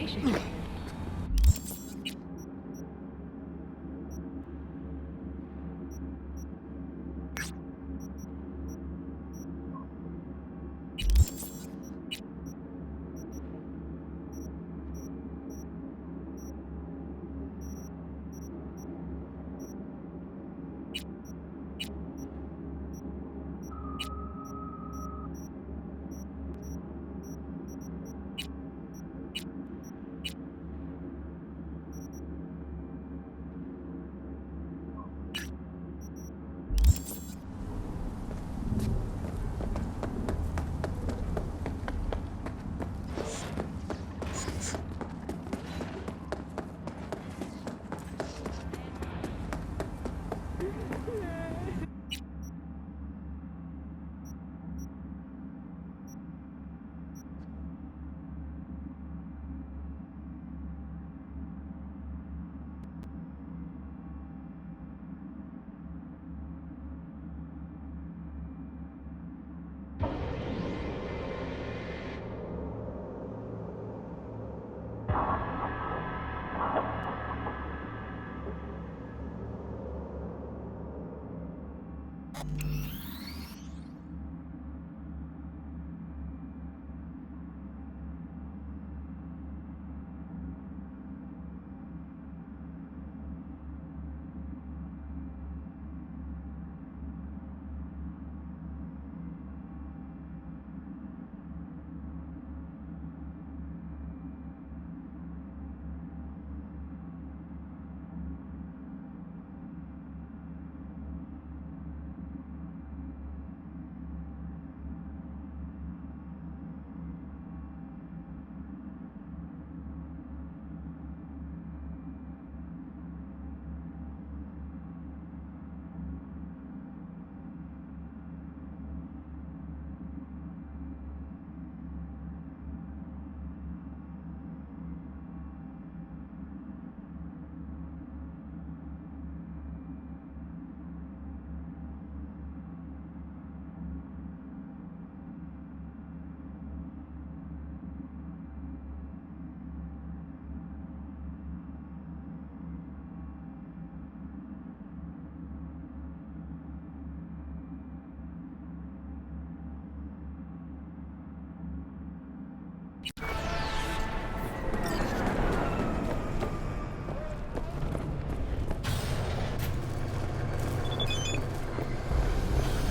information.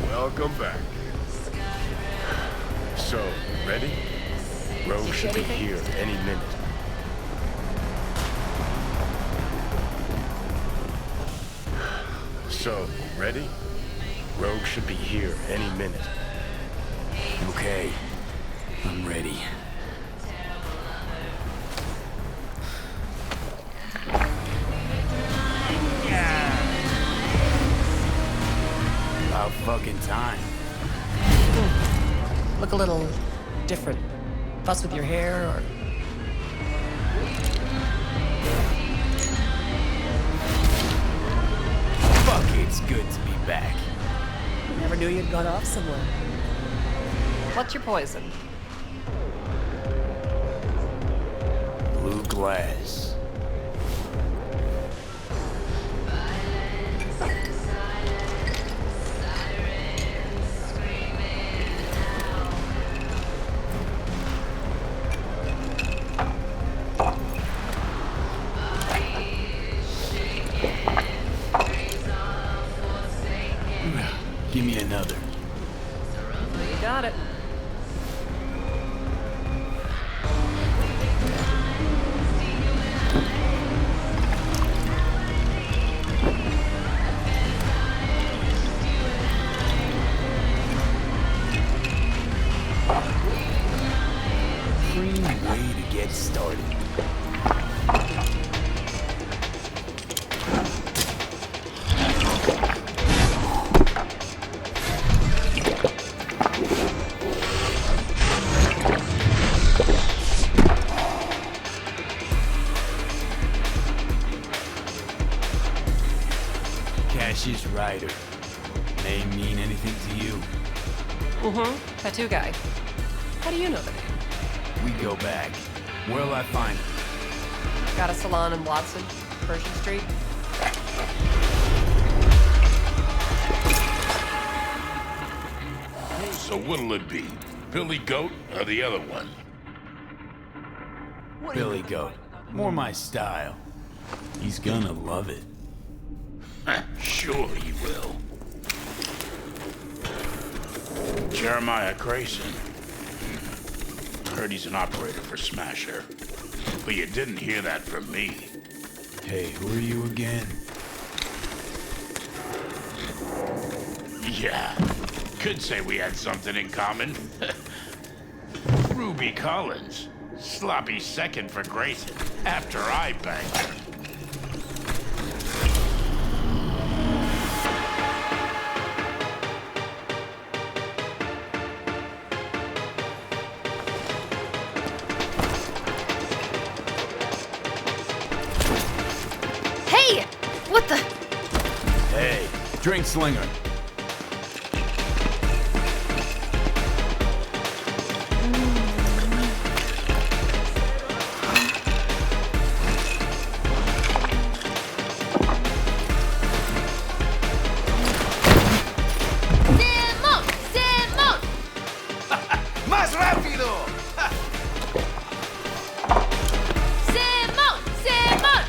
Welcome back. So, ready? Rogue should be here any minute. So, ready? Rogue should be here any minute. Okay, I'm ready. About fucking time. Look a little different. Fuss with your hair or... Fuck, it's good to be back. Never knew you'd gone off somewhere. What's your poison? Blue glass. Give me another. You got it. Clean way to get started. Cassius Ryder. Name mean anything to you? Tattoo guy. How do you know the name? We go back. Where'll I find him? Got a salon in Watson, Pershing Street. So what'll it be? Billy Goat or the other one? Billy Goat. More my style. He's gonna love it. Sure he will. Jeremiah Grayson. Heard he's an operator for Smasher. But you didn't hear that from me. Hey, who are you again? Yeah. Could say we had something in common. Ruby Collins. Sloppy second for Grayson after I banged her. Hey! What the? Hey, drink slinger. ¡Más rápido! Simon! Simon!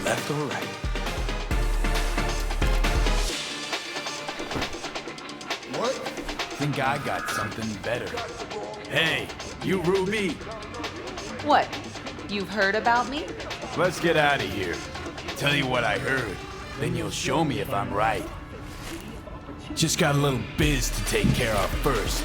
Left or right? What? Think I got something better. Hey, you Ruby. What? You've heard about me? Let's get out of here. Tell you what I heard, then you'll show me if I'm right. Just got a little biz to take care of first.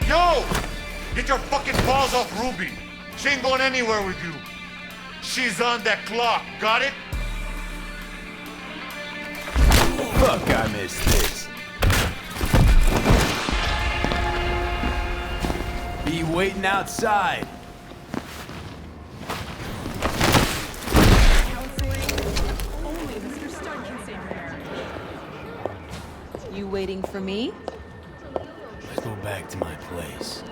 Yo! Get your fucking balls off Ruby. She ain't going anywhere with you. She's on that clock, got it? Fuck, I missed this. Be waiting outside. You waiting for me? Let's go back to my place.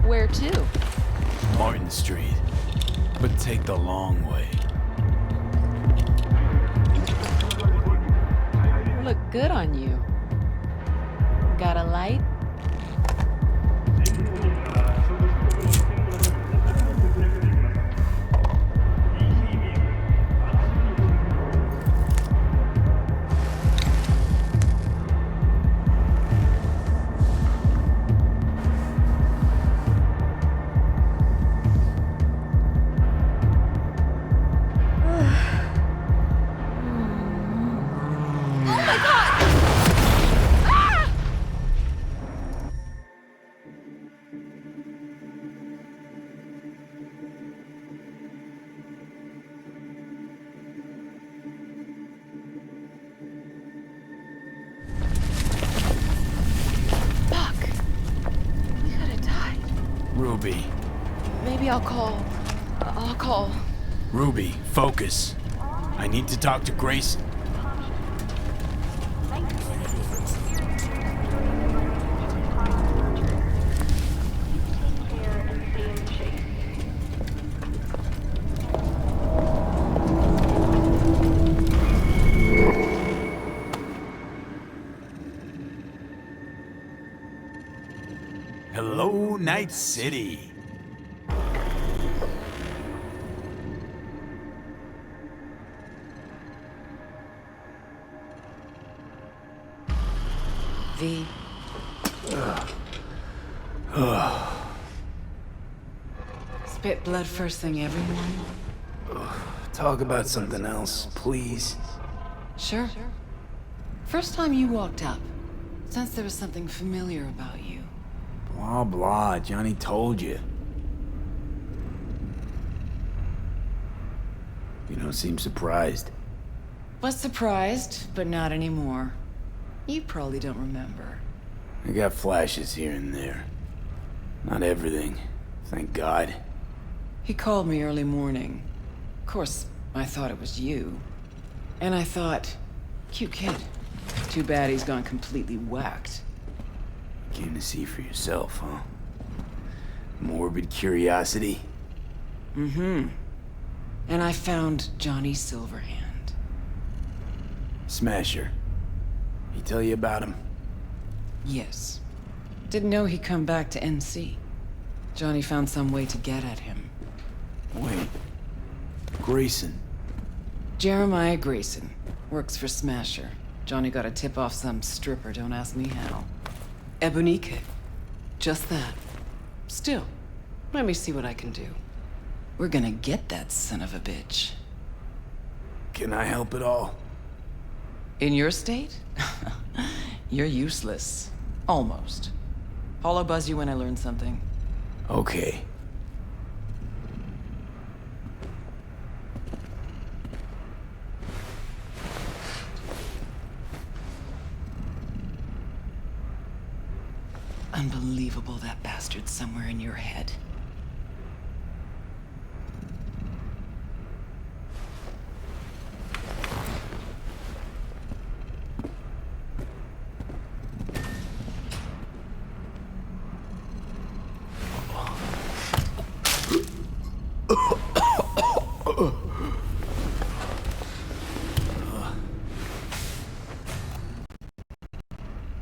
Where to? Martin Street. But take the long way. Look good on you. Got a light? Ruby. Maybe I'll call. Ruby, focus. I need to talk to Grayson. Hello, Night City. V. Spit blood first thing every morning. Talk about something else, please. Sure. First time you walked up, sensed there was something familiar about you. Blah, blah. Johnny told you. You don't seem surprised. Was surprised, but not anymore. You probably don't remember. I got flashes here and there. Not everything, thank God. He called me early morning. Of course, I thought it was you. And I thought, cute kid. Too bad he's gone completely whacked. Came to see for yourself, huh? Morbid curiosity? Mm-hmm. And I found Johnny Silverhand. Smasher. He tell you about him? Yes. Didn't know he'd come back to NC. Johnny found some way to get at him. Wait. Grayson. Jeremiah Grayson. Works for Smasher. Johnny got a tip off some stripper, don't ask me how. Ebonique. Just that. Still, let me see what I can do. We're gonna get that son of a bitch. Can I help at all? In your state? You're useless. Almost. I'll buzz you when I learn something. Okay. Unbelievable that bastard's somewhere in your head.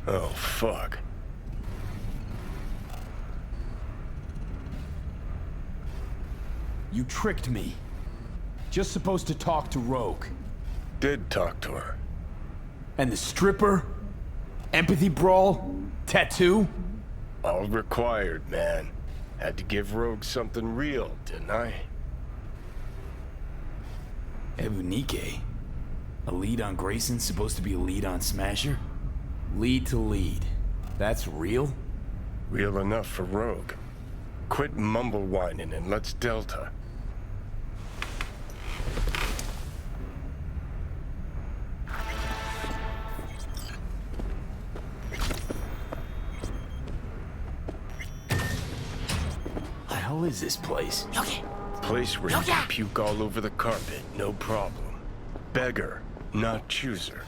Oh, fuck. You tricked me. Just supposed to talk to Rogue. Did talk to her. And the stripper? Empathy brawl? Tattoo? All required, man. Had to give Rogue something real, didn't I? Ebonique? A lead on Grayson's supposed to be a lead on Smasher? Lead to lead. That's real? Real enough for Rogue. Quit mumble whining and let's Delta. The hell is this place? Place where you can puke all over the carpet, no problem. Beggar, not chooser.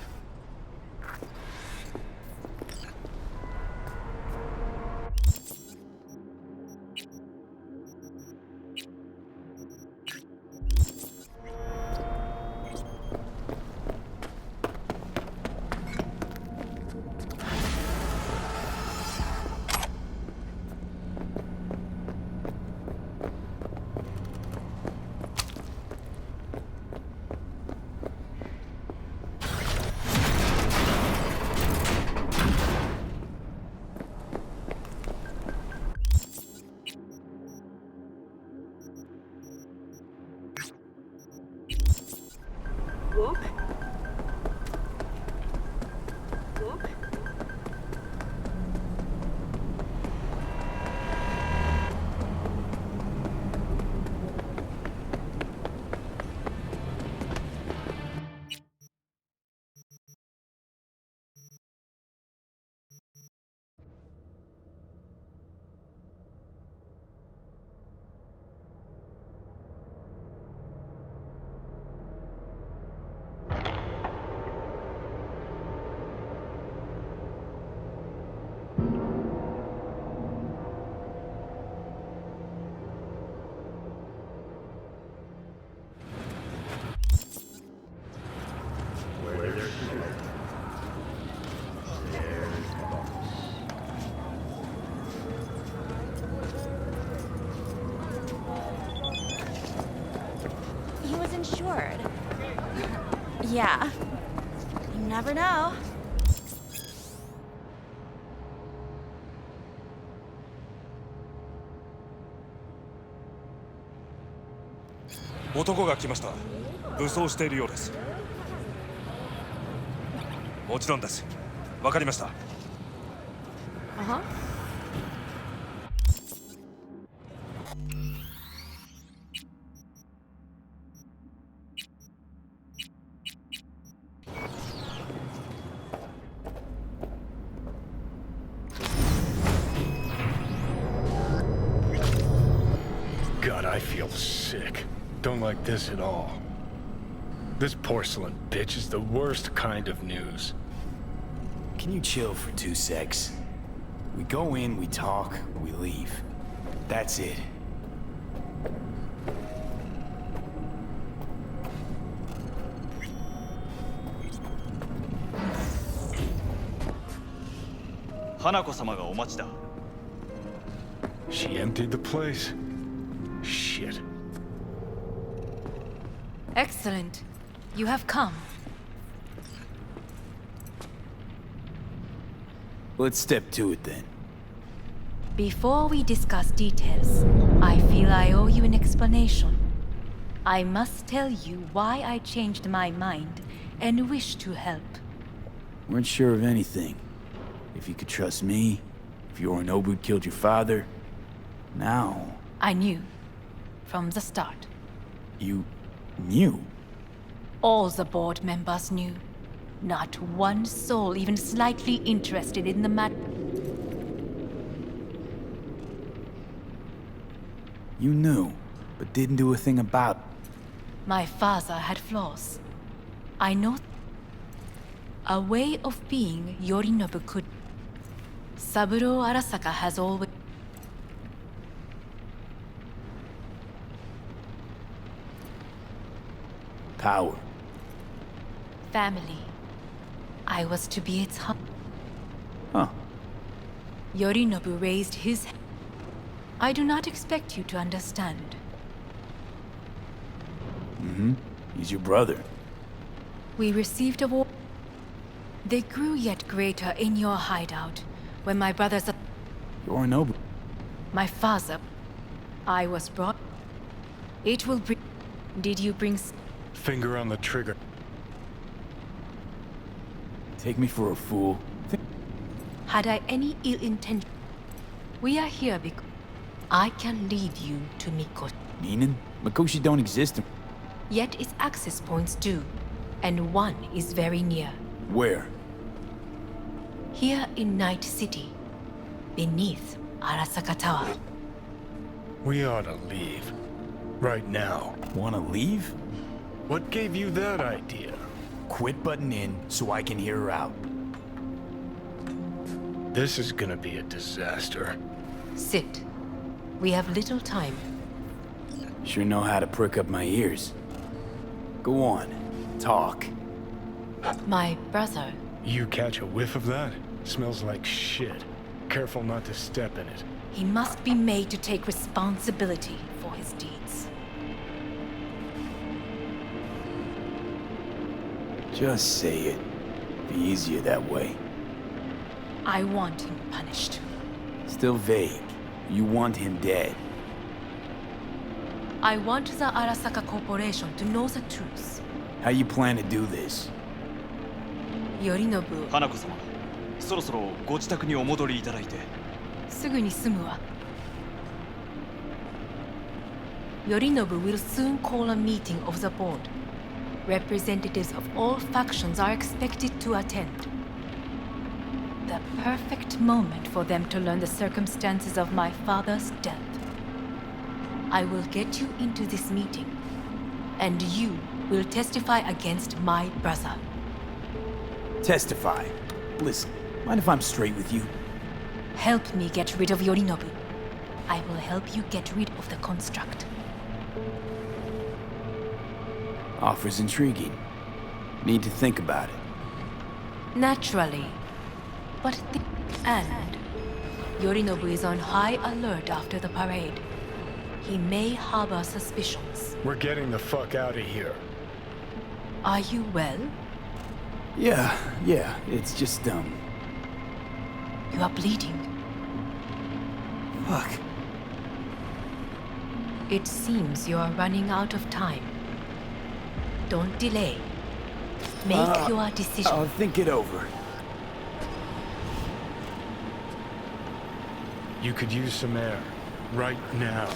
He was insured. Yeah. You never know. 男が来ました。武装しているようです。もちろんです。わかりました。Uh-huh. God, I feel sick. Don't like this at all. This porcelain bitch is the worst kind of news. Can you chill for 2 secs? We go in, we talk, we leave. That's it. Hanako-samaがお待ちだ。She emptied the place. Shit. Excellent. You have come. Let's step to it then. Before we discuss details, I feel I owe you an explanation. I must tell you why I changed my mind and wish to help. Weren't sure of anything. If you could trust me, if Yorinobu killed your father. Now... I knew. From the start. You... knew? All the board members knew. Not one soul even slightly interested in the matter. You knew, but didn't do a thing about it. My father had flaws. I know a way of being Yorinobu could. Saburo Arasaka has always... Power. Family. I was to be its hub. Huh. Yorinobu raised his... I do not expect you to understand. He's your brother. We received a war. They grew yet greater in your hideout, when my brothers... Yorinobu. My father... I was brought... It will bring... Did you bring... Finger on the trigger. Take me for a fool. Had I any ill intention? We are here because... I can lead you to Mikoshi. Meaning? Mikoshi don't exist. Yet its access points do. And one is very near. Where? Here in Night City. Beneath Arasaka Tower. We ought to leave. Right now. Wanna leave? What gave you that idea? Quit butting in so I can hear her out. This is gonna be a disaster. Sit. We have little time. Sure know how to prick up my ears. Go on. Talk. My brother... You catch a whiff of that? Smells like shit. Careful not to step in it. He must be made to take responsibility for his deeds. Just say it. Be easier that way. I want him punished. Still vague. You want him dead. I want the Arasaka Corporation to know the truth. How you plan to do this? Yorinobu... 花子様、そろそろご自宅にお戻りいただいて。すぐに済むわ。Yorinobu will soon call a meeting of the board. Representatives of all factions are expected to attend. The perfect moment for them to learn the circumstances of my father's death. I will get you into this meeting, and you will testify against my brother. Testify. Listen, mind if I'm straight with you? Help me get rid of Yorinobu. I will help you get rid of the construct. Offer's intriguing. Need to think about it. Naturally. But and Yorinobu is on high alert after the parade. He may harbor suspicions. We're getting the fuck out of here. Are you well? Yeah, it's just, You are bleeding. Fuck. It seems you are running out of time. Don't delay. Make your decision. I'll think it over. You could use some air. Right now.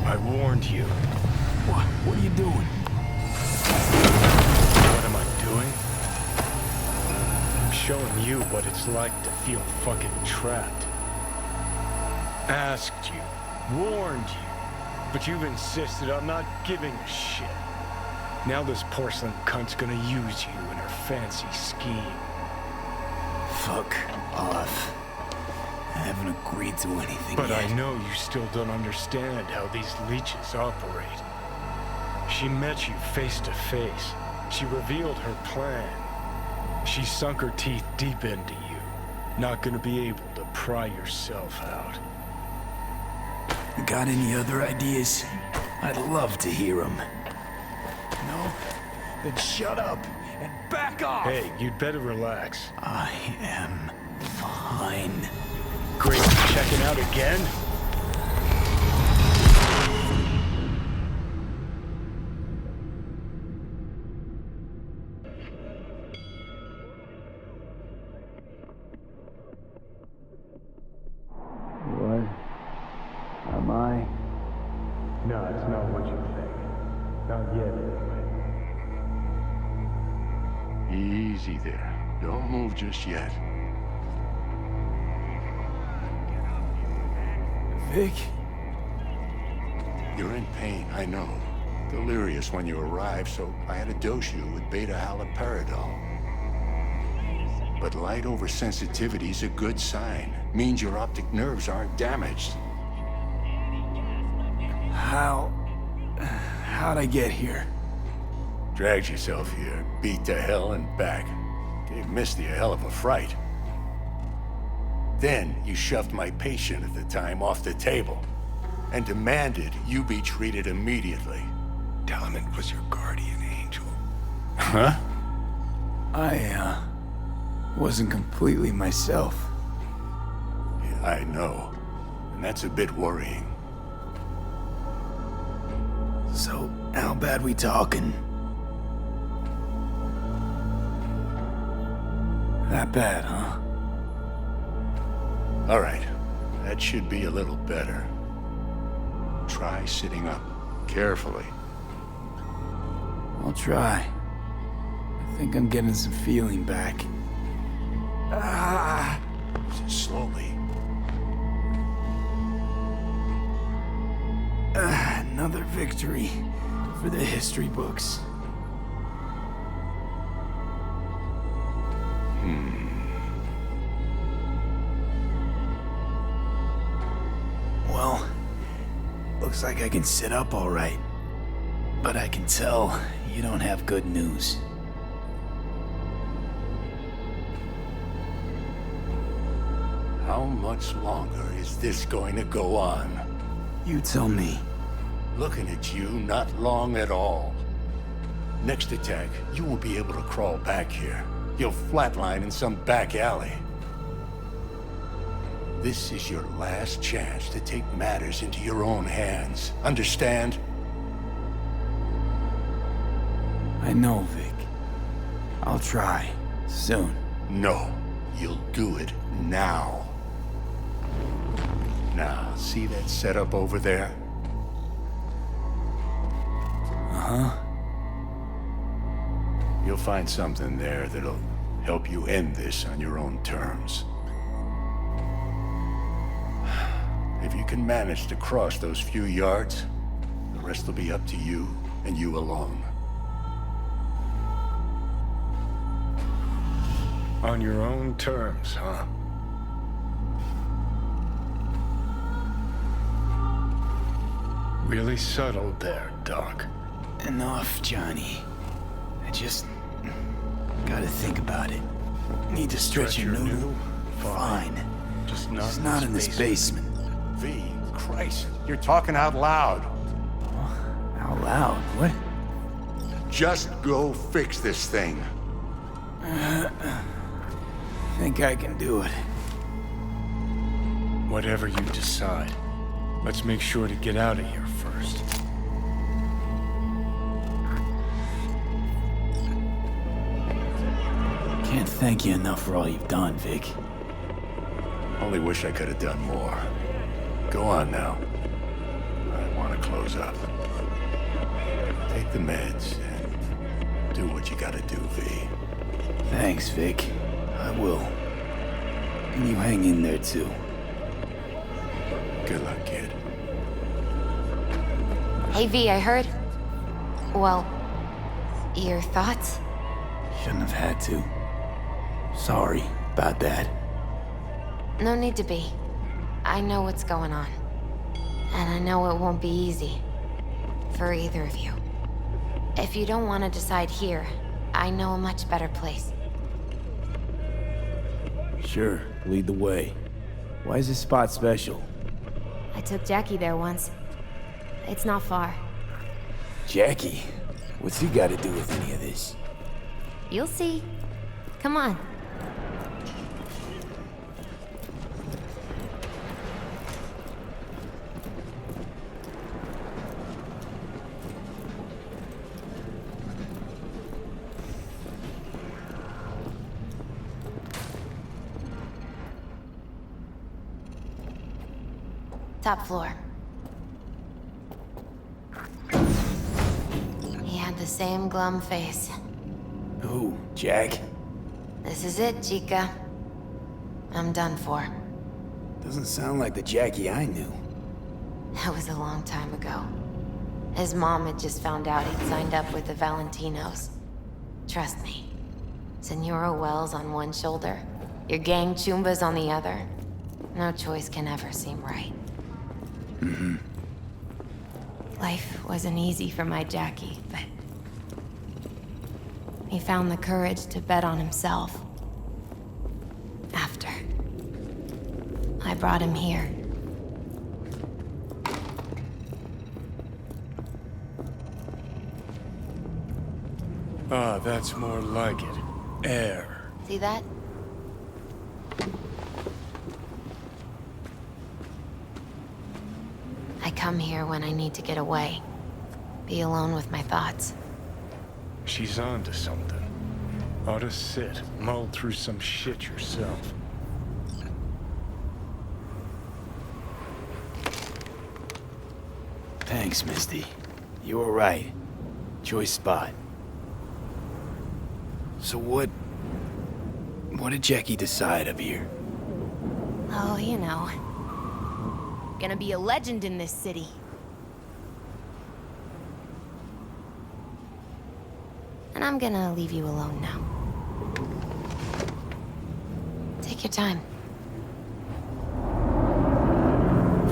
I warned you. What are you doing? What am I doing? I'm showing you what it's like to feel fucking trapped. Asked you, warned you, but you've insisted on not giving a shit. Now this porcelain cunt's gonna use you in her fancy scheme. Fuck off. I haven't agreed to anything But yet. I know you still don't understand how these leeches operate. She met you face to face. She revealed her plan. She sunk her teeth deep into you. Not gonna be able to pry yourself out. Got any other ideas? I'd love to hear them. No? Then shut up and back off! Hey, you'd better relax. I am fine. Great, checking out again? What am I? No, it's not what you think. Not yet, anyway. Easy there. Don't move just yet. Vic? You're in pain, I know. Delirious when you arrived, so I had to dose you with beta-haloperidol. But light oversensitivity's a good sign. Means your optic nerves aren't damaged. How'd I get here? Dragged yourself here, beat to hell and back. Gave Misty a hell of a fright. Then you shoved my patient at the time off the table and demanded you be treated immediately. Tell him it was your guardian angel. Huh? I, wasn't completely myself. Yeah, I know. And that's a bit worrying. So, how bad we talking? That bad, huh? All right. That should be a little better. Try sitting up. Carefully. I'll try. I think I'm getting some feeling back. Slowly. Another victory for the history books. Well, looks like I can sit up all right. But I can tell you don't have good news. How much longer is this going to go on? You tell me. Looking at you, not long at all. Next attack, you won't be able to crawl back here. You'll flatline in some back alley. This is your last chance to take matters into your own hands. Understand? I know, Vic. I'll try. Soon. No. You'll do it now. Now, see that setup over there? Uh-huh. You'll find something there that'll help you end this on your own terms. If you can manage to cross those few yards, the rest will be up to you and you alone. On your own terms, huh? Really subtle there, Doc. Enough, Johnny. I just gotta think about it. Need to stretch your noodle? Fine. Just Just not in this basement. V, Christ, you're talking out loud. Out loud? What? Just go fix this thing. Think I can do it. Whatever you decide, let's make sure to get out of here first. Can't thank you enough for all you've done, Vic. Only wish I could have done more. Go on now. I want to close up. Take the meds and do what you gotta do, V. Thanks, Vic. I will. And you hang in there, too. Good luck, kid. Hey, V, I heard... Well, your thoughts? Shouldn't have had to. Sorry about that. No need to be. I know what's going on. And I know it won't be easy. For either of you. If you don't want to decide here, I know a much better place. Sure, lead the way. Why is this spot special? I took Jackie there once. It's not far. Jackie? What's he got to do with any of this? You'll see. Come on. Top floor. He had the same glum face. Who? Jack? This is it, Chica. I'm done for. Doesn't sound like the Jackie I knew. That was a long time ago. His mom had just found out he'd signed up with the Valentinos. Trust me. Senora Wells on one shoulder, your gang Chumbas on the other. No choice can ever seem right. Mm-hmm. Life wasn't easy for my Jackie, but... he found the courage to bet on himself. After. I brought him here. Ah, that's more like it. Air. See that? I come here when I need to get away. Be alone with my thoughts. She's on to something. Ought to sit, mull through some shit yourself. Thanks, Misty. You were right. Choice spot. So what did Jackie decide up here? Oh, you know. Gonna be a legend in this city. And I'm gonna leave you alone now. Take your time.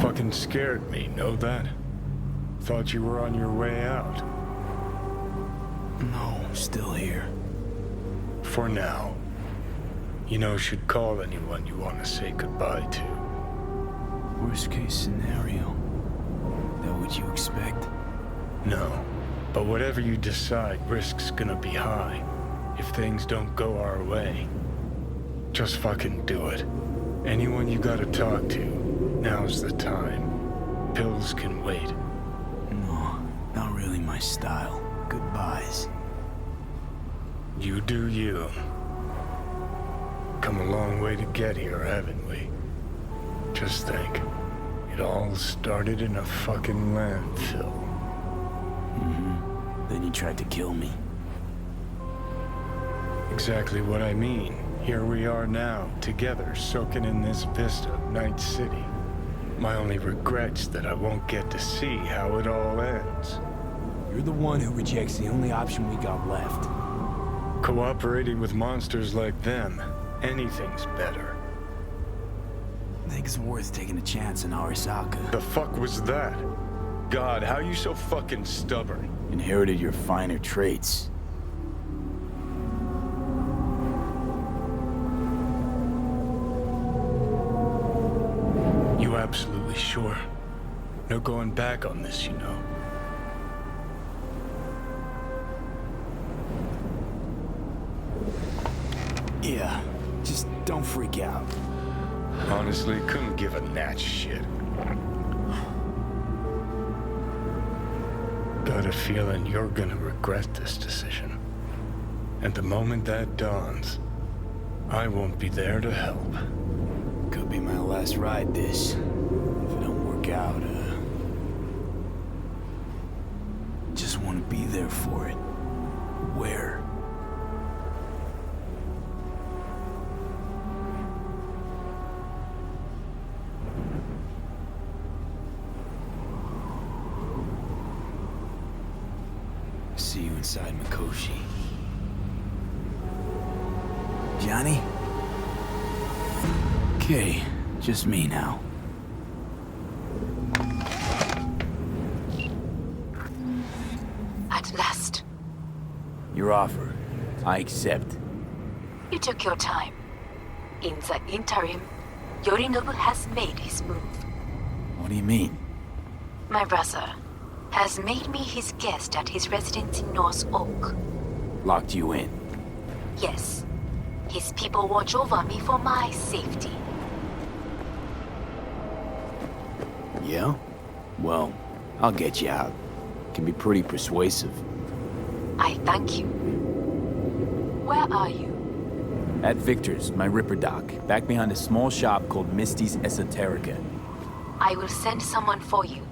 Fucking scared me, know that? Thought you were on your way out. No, still here. For now. You know, should call anyone you want to say goodbye to. Worst case scenario. That what you expect? No. But whatever you decide, risk's gonna be high. If things don't go our way. Just fucking do it. Anyone you gotta talk to, now's the time. Pills can wait. No, not really my style. Goodbyes. You do you. Come a long way to get here, haven't we? Just think. It all started in a fucking landfill. Mm-hmm. Then you tried to kill me. Exactly what I mean. Here we are now, together, soaking in this vista of Night City. My only regret's that I won't get to see how it all ends. You're the one who rejects the only option we got left. Cooperating with monsters like them, anything's better. I think it's worth taking a chance on Arasaka. The fuck was that? God, how you so fucking stubborn? Inherited your finer traits. You absolutely sure? No going back on this, you know. work out. Honestly, couldn't give a gnat's shit. Got a feeling you're gonna regret this decision. And the moment that dawns, I won't be there to help. Could be my last ride this. If it don't work out, just want to be there for it. Where? See you inside Mikoshi. Johnny? Okay, just me now. At last. Your offer. I accept. You took your time. In the interim, Yorinobu has made his move. What do you mean? My brother has made me his guest at his residence in North Oak. Locked you in? Yes. His people watch over me for my safety. Yeah? Well, I'll get you out. Can be pretty persuasive. I thank you. Where are you? At Victor's, my Ripper dock, back behind a small shop called Misty's Esoterica. I will send someone for you.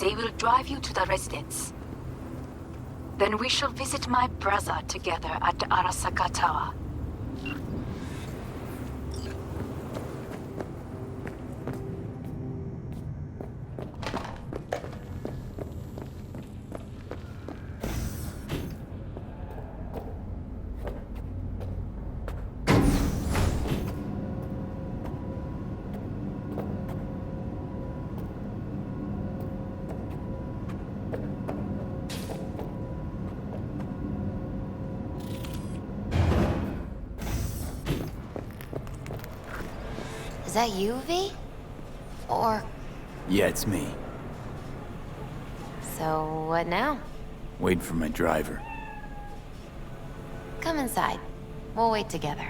They will drive you to the residence. Then we shall visit my brother together at the Arasaka Tower. Is that you, V? Or... Yeah, it's me. So, what now? Waiting for my driver. Come inside. We'll wait together.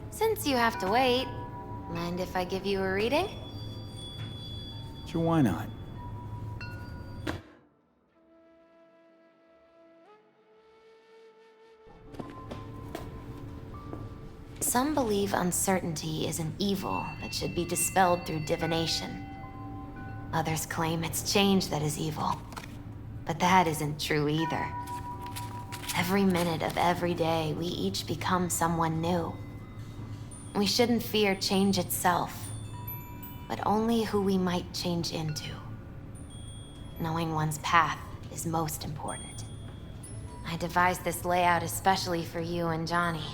Since you have to wait, mind if I give you a reading? Sure, why not? Some believe uncertainty is an evil that should be dispelled through divination. Others claim it's change that is evil. But that isn't true either. Every minute of every day, we each become someone new. We shouldn't fear change itself, but only who we might change into. Knowing one's path is most important. I devised this layout especially for you and Johnny.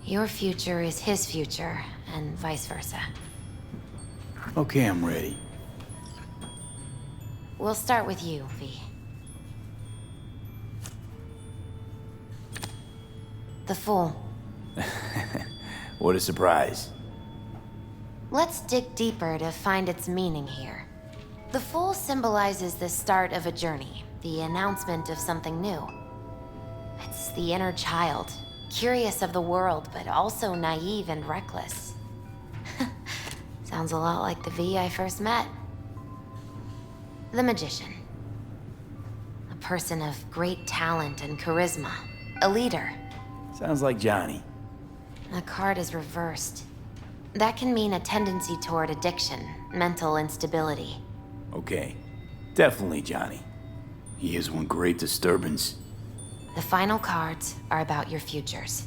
Your future is his future, and vice versa. Okay, I'm ready. We'll start with you, V. The Fool. What a surprise. Let's dig deeper to find its meaning here. The Fool symbolizes the start of a journey, the announcement of something new. It's the inner child, curious of the world, but also naive and reckless. Sounds a lot like the V I first met. The Magician. A person of great talent and charisma. A leader. Sounds like Johnny. The card is reversed. That can mean a tendency toward addiction, mental instability. Okay. Definitely Johnny. He is one great disturbance. The final cards are about your futures.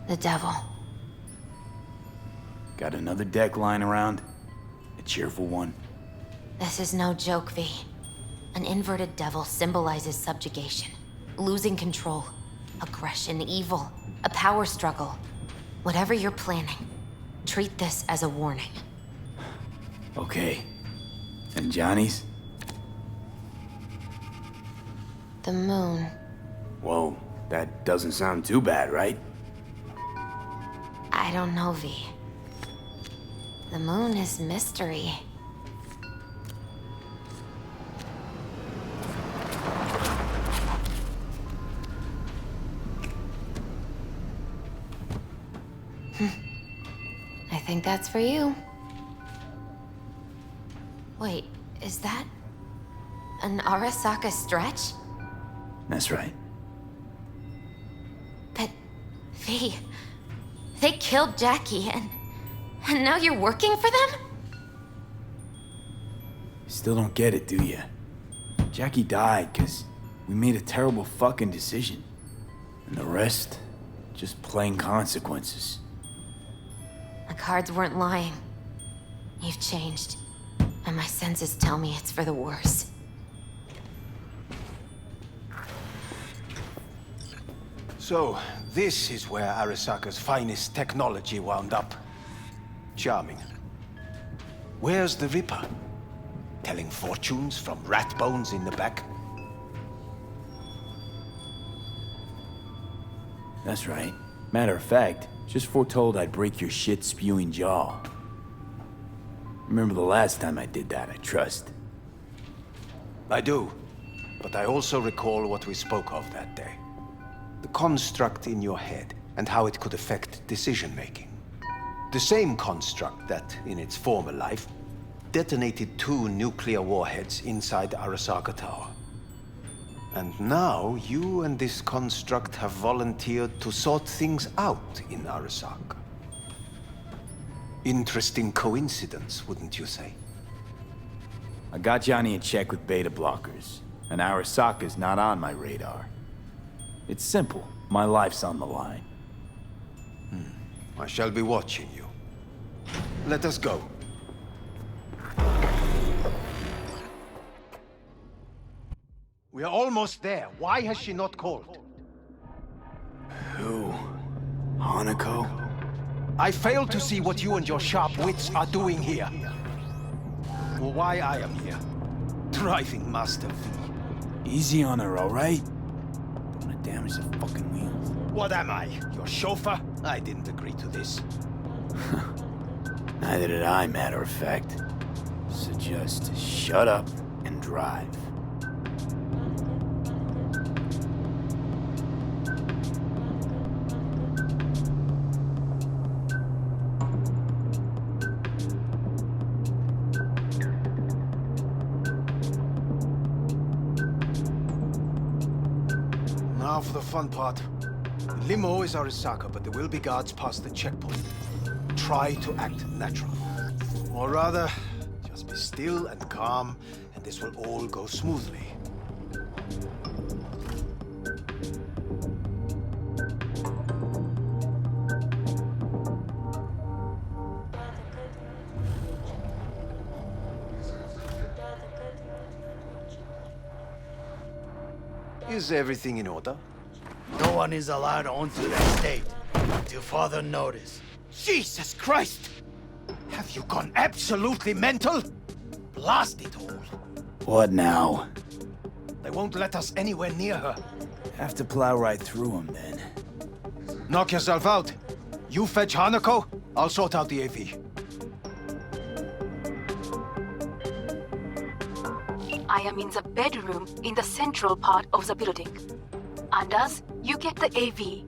The Devil. Got another deck lying around? A cheerful one? This is no joke, V. An inverted devil symbolizes subjugation, losing control, aggression, evil, a power struggle. Whatever you're planning, treat this as a warning. Okay. And Johnny's? The moon. Whoa, that doesn't sound too bad, right? I don't know, V. The moon is mystery. I think that's for you. Wait, is that an Arasaka stretch? That's right. But, V, they killed Jackie and now you're working for them? Still don't get it, do you? Jackie died because we made a terrible fucking decision. And the rest, just plain consequences. The cards weren't lying. You've changed. And my senses tell me it's for the worse. So, this is where Arasaka's finest technology wound up. Charming. Where's the Ripper? Telling fortunes from rat bones in the back? That's right. Matter of fact, just foretold I'd break your shit-spewing jaw. Remember the last time I did that, I trust. I do. But I also recall what we spoke of that day. The construct in your head, and how it could affect decision-making. The same construct that, in its former life, detonated 2 nuclear warheads inside Arasaka Tower. And now, you and this construct have volunteered to sort things out in Arasaka. Interesting coincidence, wouldn't you say? I got Johnny in check with beta blockers, and Arasaka's not on my radar. It's simple. My life's on the line. I shall be watching you. Let us go. We are almost there. Why has she not called? Who? Hanako? I fail to see what you and your sharp wits are doing here. Or why I am here. Driving Master V. Easy on her, alright? Don't wanna damage the fucking wheels. What am I? Your chauffeur? I didn't agree to this. Neither did I, matter of fact. So just shut up and drive. Now for the fun part. The limo is Arasaka, but there will be guards past the checkpoint. Try to act natural. Or rather, just be still and calm, and this will all go smoothly. Is everything in order? No one is allowed onto the estate until further notice. Jesus Christ! Have you gone absolutely mental? Blast it all. What now? They won't let us anywhere near her. Have to plow right through them, then. Knock yourself out. You fetch Hanako, I'll sort out the AV. I am in the bedroom in the central part of the building. Anders, you get the AV.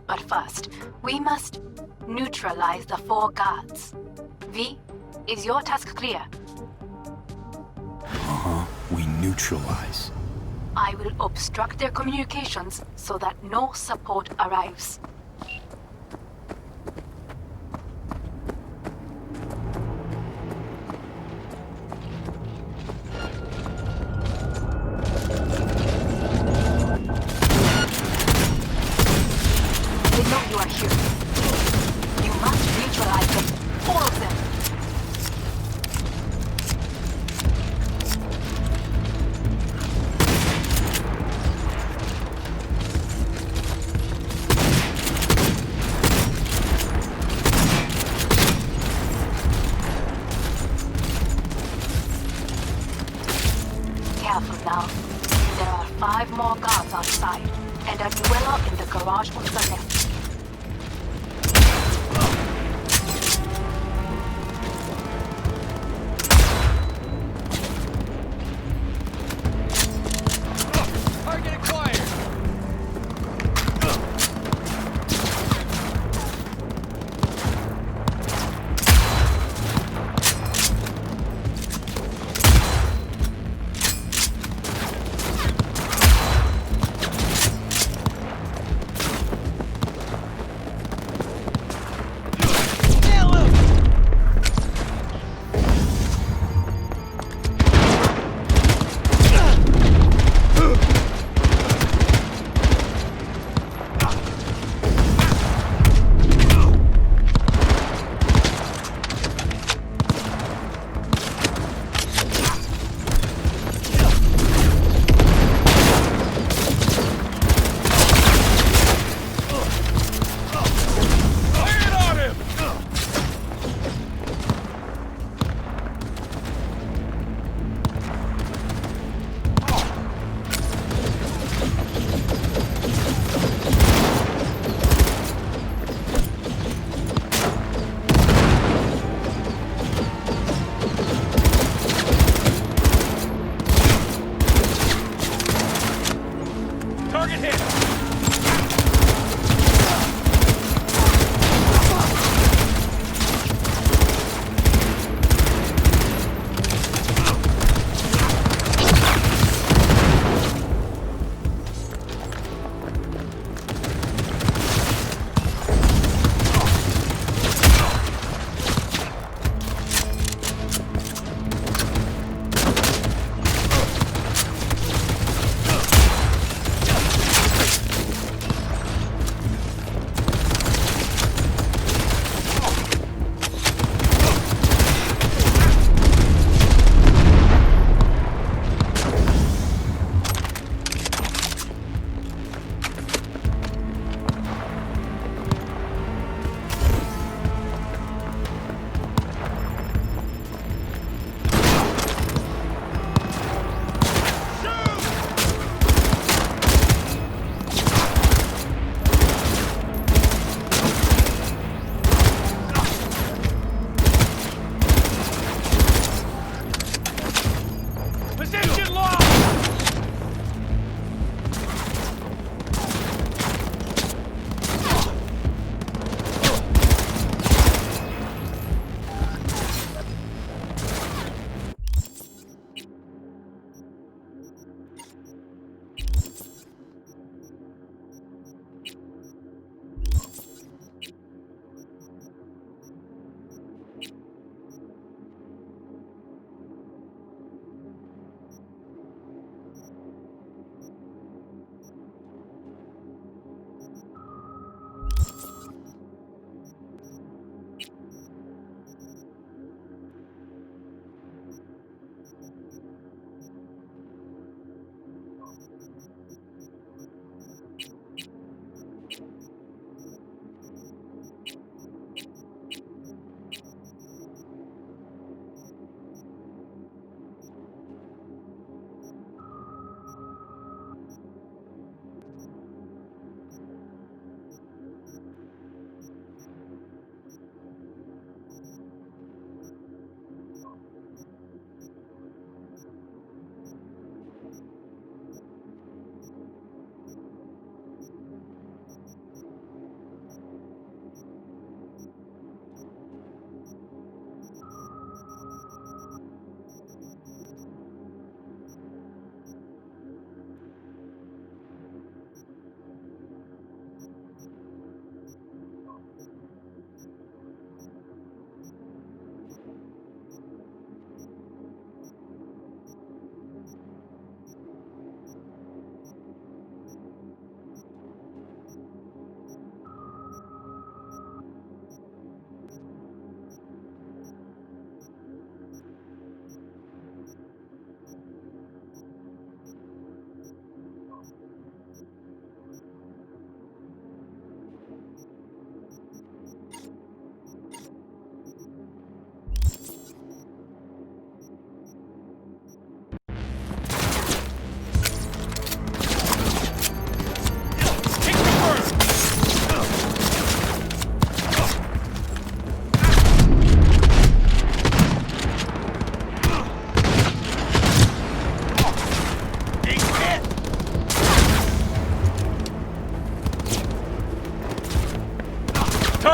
But first, we must neutralize the 4 guards. V, is your task clear? We neutralize. I will obstruct their communications so that no support arrives. They know you are here. You must neutralize them. All of them. There are 5 more guards outside, and a dweller in the garage on the left. Target acquired!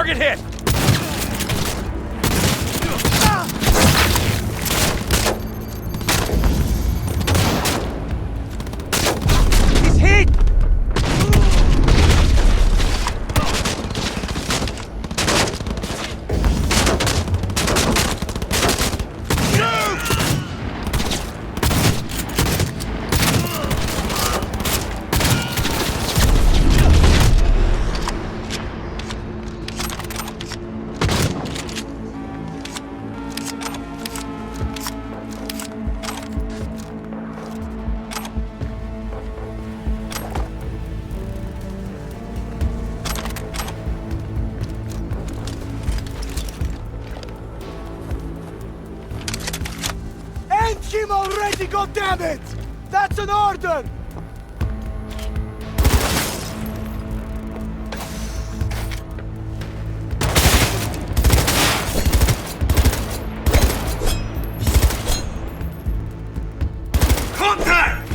Target hit! He's hit! End him already, goddammit! That's an order! Contact!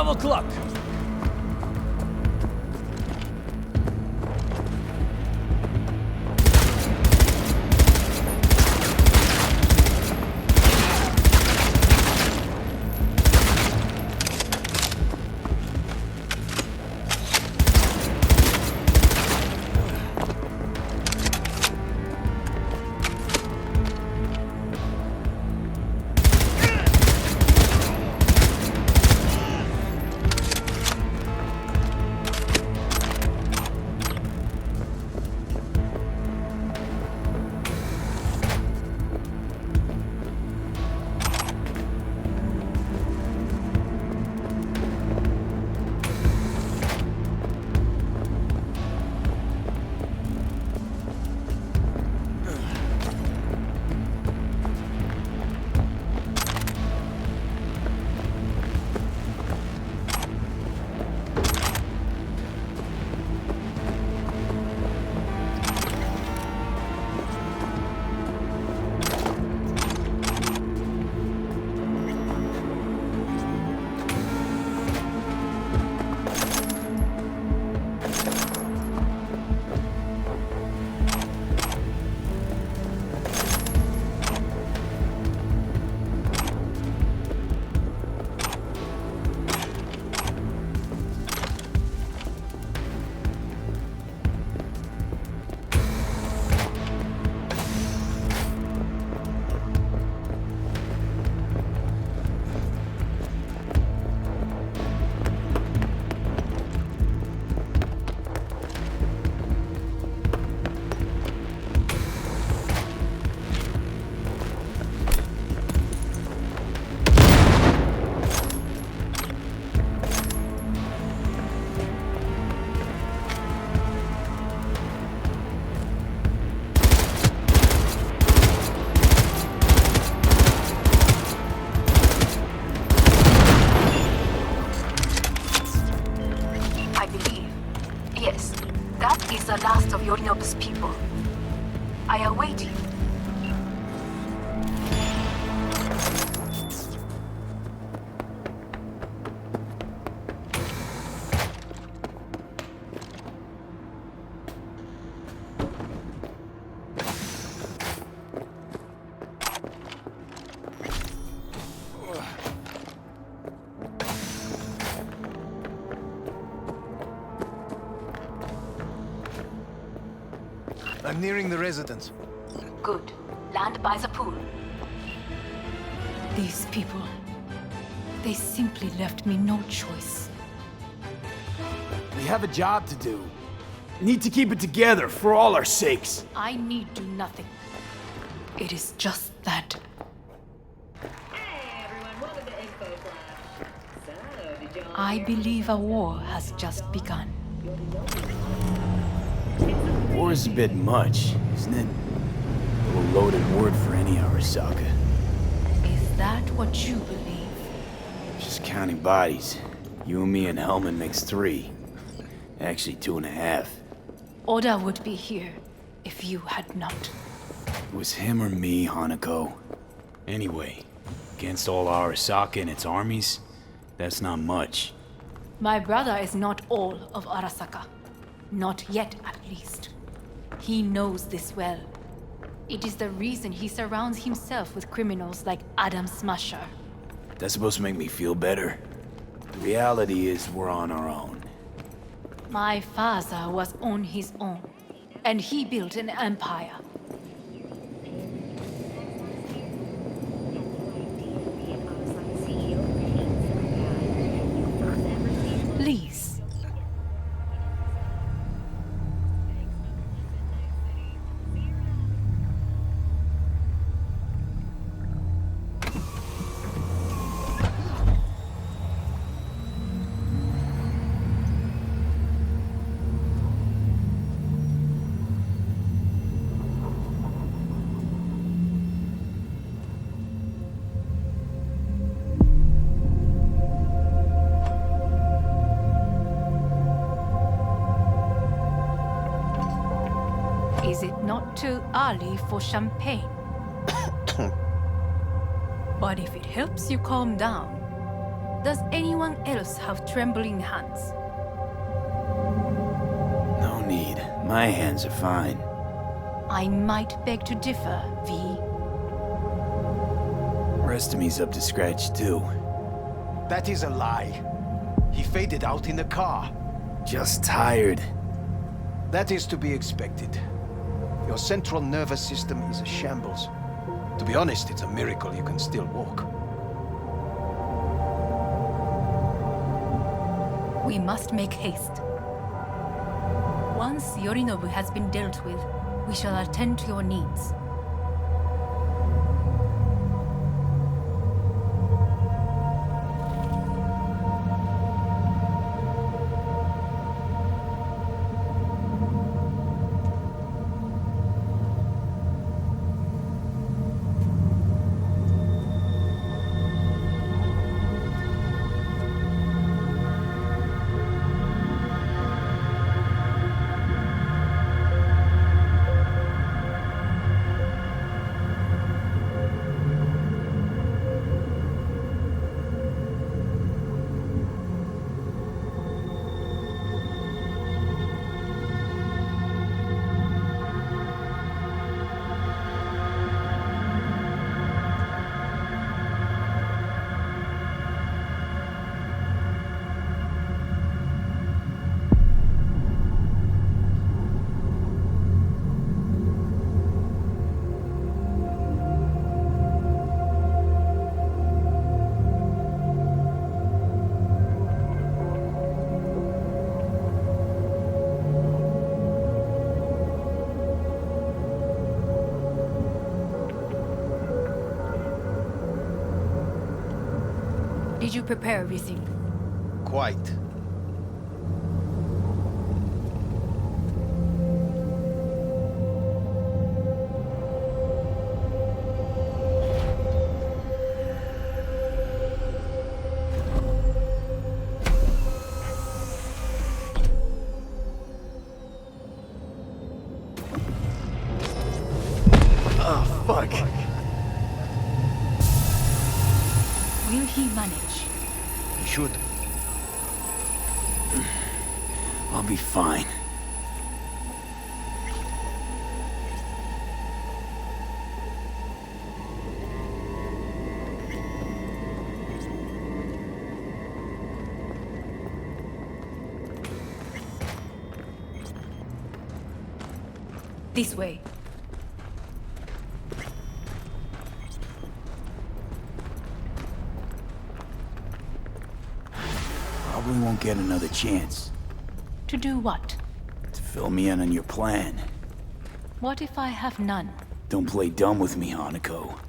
O'clock. the last of Yorinobu's people. I await you. I'm nearing the residence. Good. Land by the pool. These people... they simply left me no choice. We have a job to do. Need to keep it together for all our sakes. I need do nothing. It is just that. Hey everyone, welcome to Info Class. So, did y'all I believe a war has just begun. It's a 4 is a bit much, isn't it? A little loaded word for any Arasaka. Is that what you believe? Just counting bodies. You and me and Hellman makes 3. Actually, 2.5. Oda would be here if you had not. It was him or me, Hanako. Anyway, against all Arasaka and its armies, that's not much. My brother is not all of Arasaka. Not yet, at least. He knows this well. It is the reason he surrounds himself with criminals like Adam Smasher. That's supposed to make me feel better. The reality is we're on our own. My father was on his own, and he built an empire. Please. Is it not too early for champagne? But if it helps you calm down, does anyone else have trembling hands? No need. My hands are fine. I might beg to differ, V. Rest of me's up to scratch, too. That is a lie. He faded out in the car. Just tired. That is to be expected. Your central nervous system is a shambles. To be honest, it's a miracle you can still walk. We must make haste. Once Yorinobu has been dealt with, we shall attend to your needs. Did you prepare everything? Quite. Oh, fuck. Will he manage? He should. I'll be fine. This way. Probably won't get another chance. To do what? To fill me in on your plan. What if I have none? Don't play dumb with me, Hanako.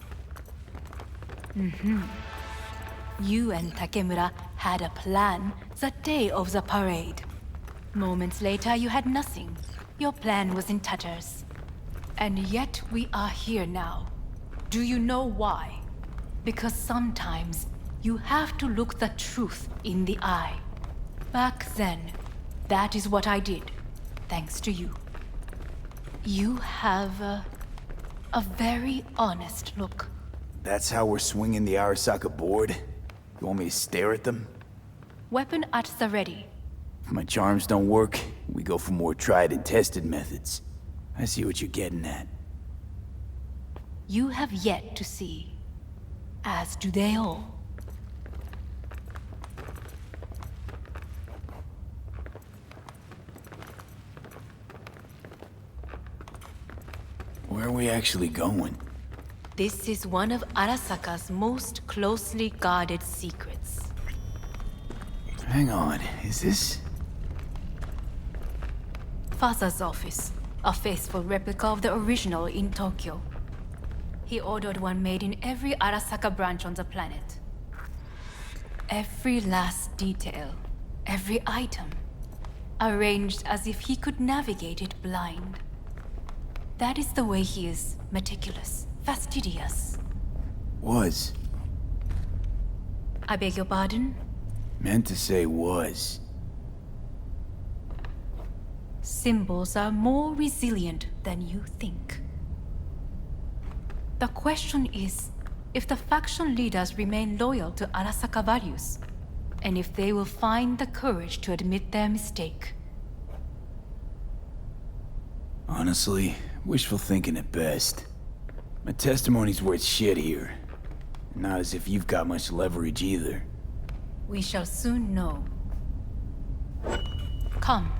You and Takemura had a plan the day of the parade. Moments later, you had nothing. Your plan was in tatters. And yet we are here now. Do you know why? Because sometimes you have to look the truth in the eye. Back then, that is what I did, thanks to you. You have a very honest look. That's how we're swinging the Arasaka board? You want me to stare at them? Weapon at the ready. If my charms don't work, we go for more tried and tested methods. I see what you're getting at. You have yet to see, as do they all. Where are we actually going? This is one of Arasaka's most closely guarded secrets. Hang on, is this... Father's office, a faithful replica of the original in Tokyo. He ordered one made in every Arasaka branch on the planet. Every last detail, every item, arranged as if he could navigate it blind. That is the way he is, meticulous, fastidious. Was. I beg your pardon? Meant to say was. Symbols are more resilient than you think. The question is, if the faction leaders remain loyal to Arasaka values, and if they will find the courage to admit their mistake. Honestly, wishful thinking at best. My testimony's worth shit here. Not as if you've got much leverage either. We shall soon know. Come.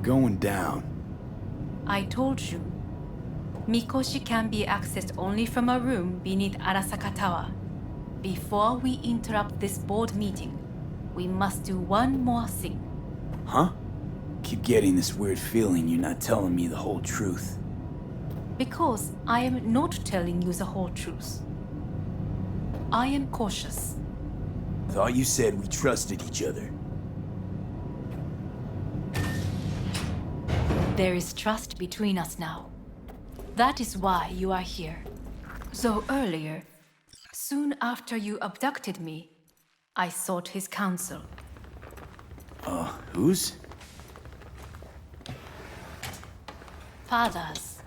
Going down. I told you. Mikoshi can be accessed only from a room beneath Arasaka Tower. Before we interrupt this board meeting, we must do one more thing. Huh? Keep getting this weird feeling you're not telling me the whole truth. Because I am not telling you the whole truth. I am cautious. Thought you said we trusted each other. There is trust between us now. That is why you are here. So earlier, soon after you abducted me, I sought his counsel. Whose? Father's.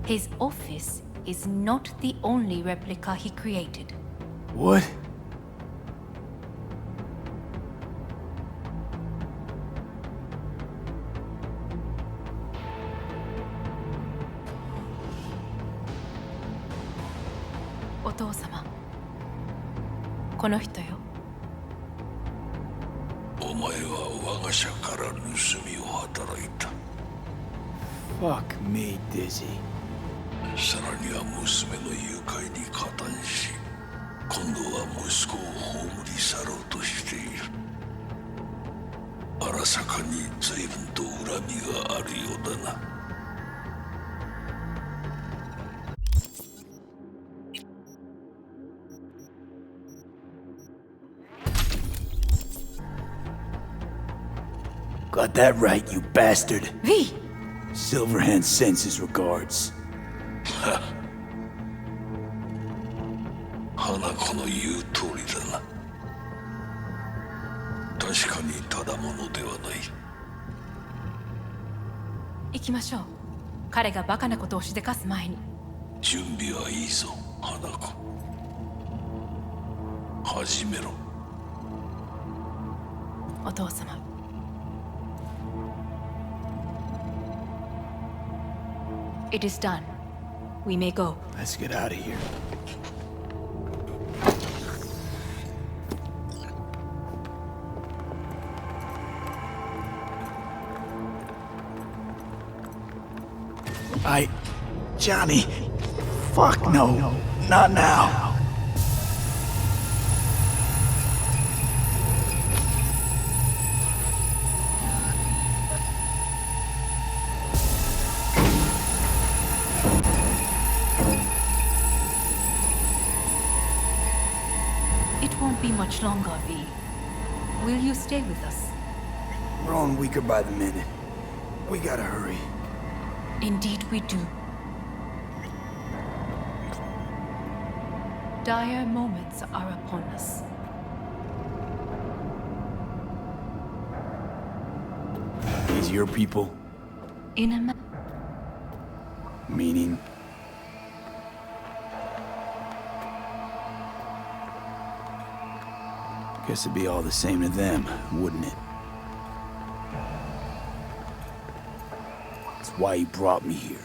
His office is not the only replica he created. What? Fuck me, Dizzy. さらには娘の誘拐に加担し、今度は息子を葬り去ろうとしている。荒坂に随分と恨みがあるようだな。Got that right, you bastard. V! Silverhand sends his regards. 花子の言う通りだな。確かにただものではない。行きましょう。彼がバカなことをしでかす前に。準備はいいぞ、花子。始めろ。お父様。It is done. We may go. Let's get out of here. Johnny. Fuck no. Not now. It won't be much longer, V. Will you stay with us? We're on weaker by the minute. We gotta hurry. Indeed we do. Dire moments are upon us. These your people? In a Meaning? Guess it'd be all the same to them, wouldn't it? That's why you brought me here.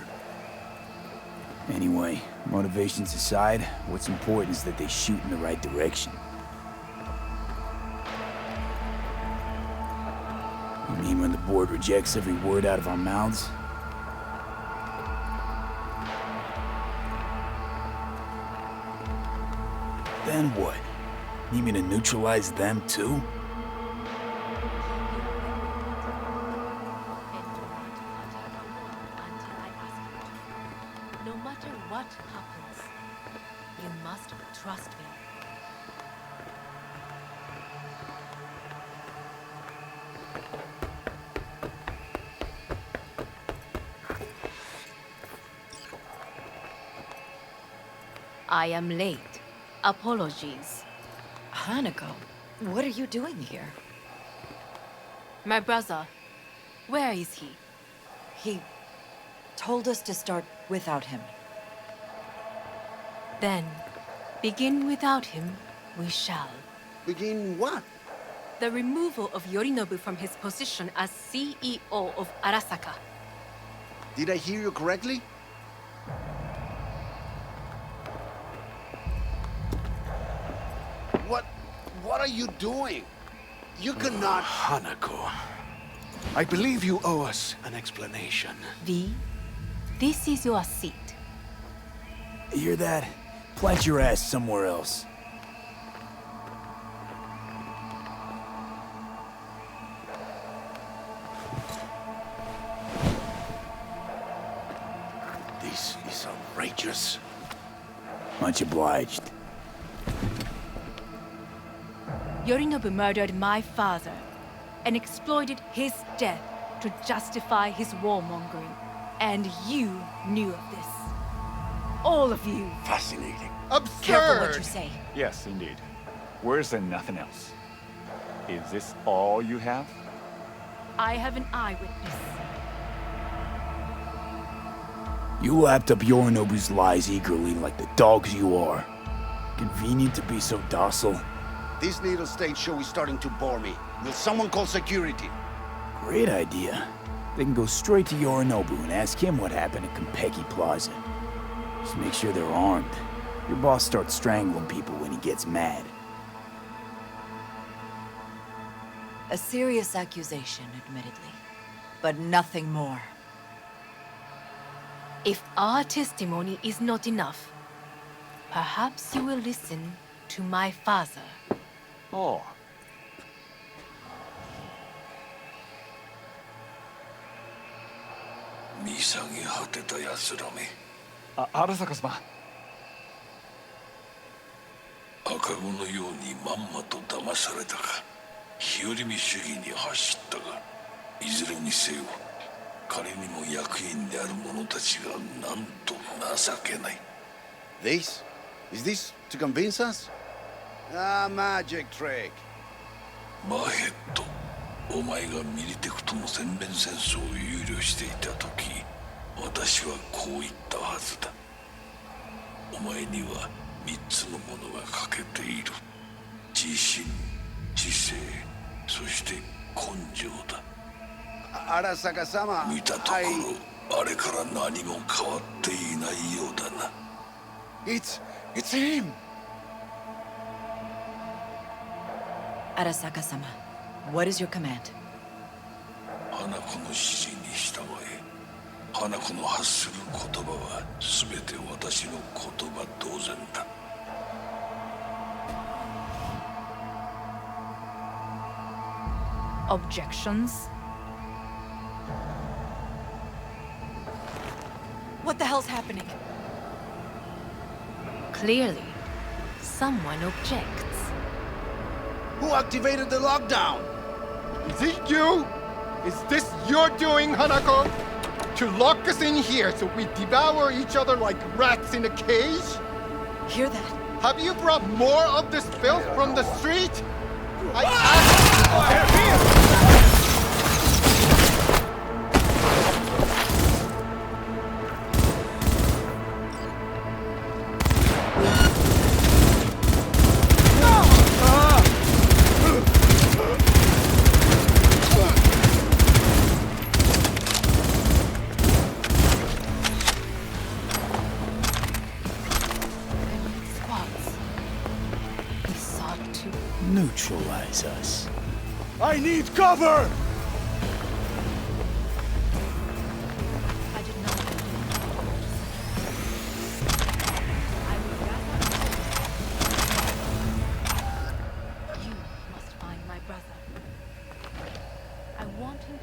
Anyway, motivations aside, what's important is that they shoot in the right direction. You mean when the board rejects every word out of our mouths? Then what? Need me to neutralize them too? No matter what happens, you must trust me. I am late. Apologies. Hanako, what are you doing here? My brother, where is he? He told us to start without him. Then, begin without him, we shall. Begin what? The removal of Yorinobu from his position as CEO of Arasaka. Did I hear you correctly? What are you doing? You cannot... Hanako, I believe you owe us an explanation. V, this is your seat. You hear that? Plant your ass somewhere else. This is outrageous. Much obliged. Yorinobu murdered my father and exploited his death to justify his warmongering. And you knew of this. All of you. Fascinating. Absurd! Careful what you say. Yes, indeed. Worse than nothing else. Is this all you have? I have an eyewitness. You lapped up Yorinobu's lies eagerly like the dogs you are. Convenient to be so docile. This little stage show is starting to bore me. Will someone call security? Great idea. They can go straight to Yorinobu and ask him what happened at Konpeki Plaza. Just make sure they're armed. Your boss starts strangling people when he gets mad. A serious accusation, admittedly, but nothing more. If our testimony is not enough, perhaps you will listen to my father. Oh. Arasaka-sama. 赤子のようにまんまと騙されたか、日和見主義に走ったが、いずれにせよ、彼にも役員である者たちがなんと情けない。This? Is this to convince us? Ah, magic trick. マーヘッド、お前がミリテクとの全面戦争を憂慮していた時、私はこう言ったはずだ。お前には3つのものが欠けている。自信、知性、そして根性だ。Arasaka-sama, 見たところ、あれから何も変わっていないようだな。It's him! Arasaka-sama, what is your command? 花子の指示に従え。花子の発する言葉は全て私の言葉同然だ。Objections? What the hell's happening? Clearly, someone objects. Who activated the lockdown? Is it you? Is this your doing, Hanako? To lock us in here so we devour each other like rats in a cage? Hear that? Have you brought more of this filth from the street? I asked you here! Neutralize us. I need cover! I did not. You must find my brother. I want him.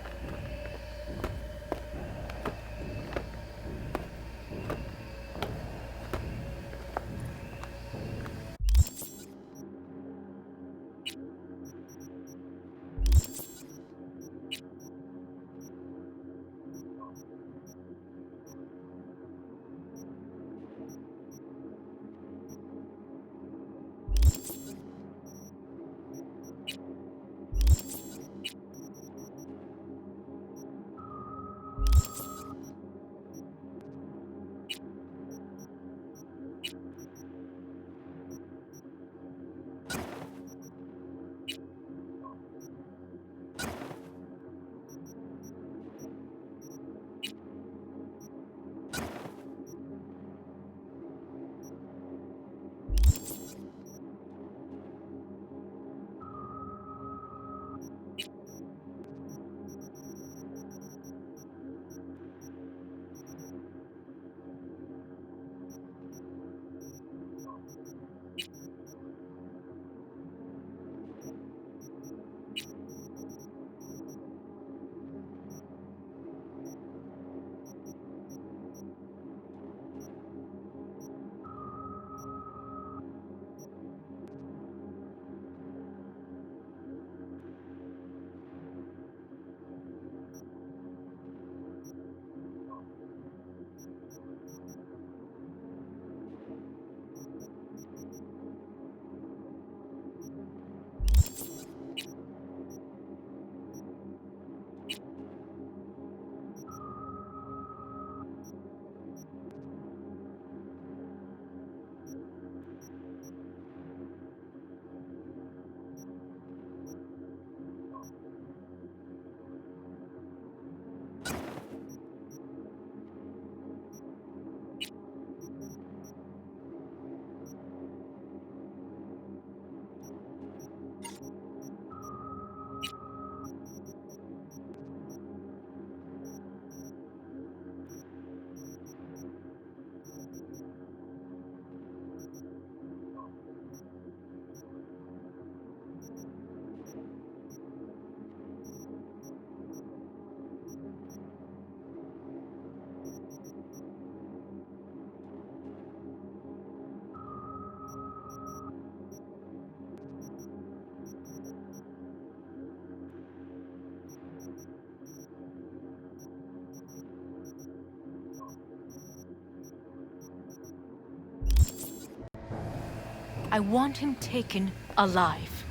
I want him taken alive.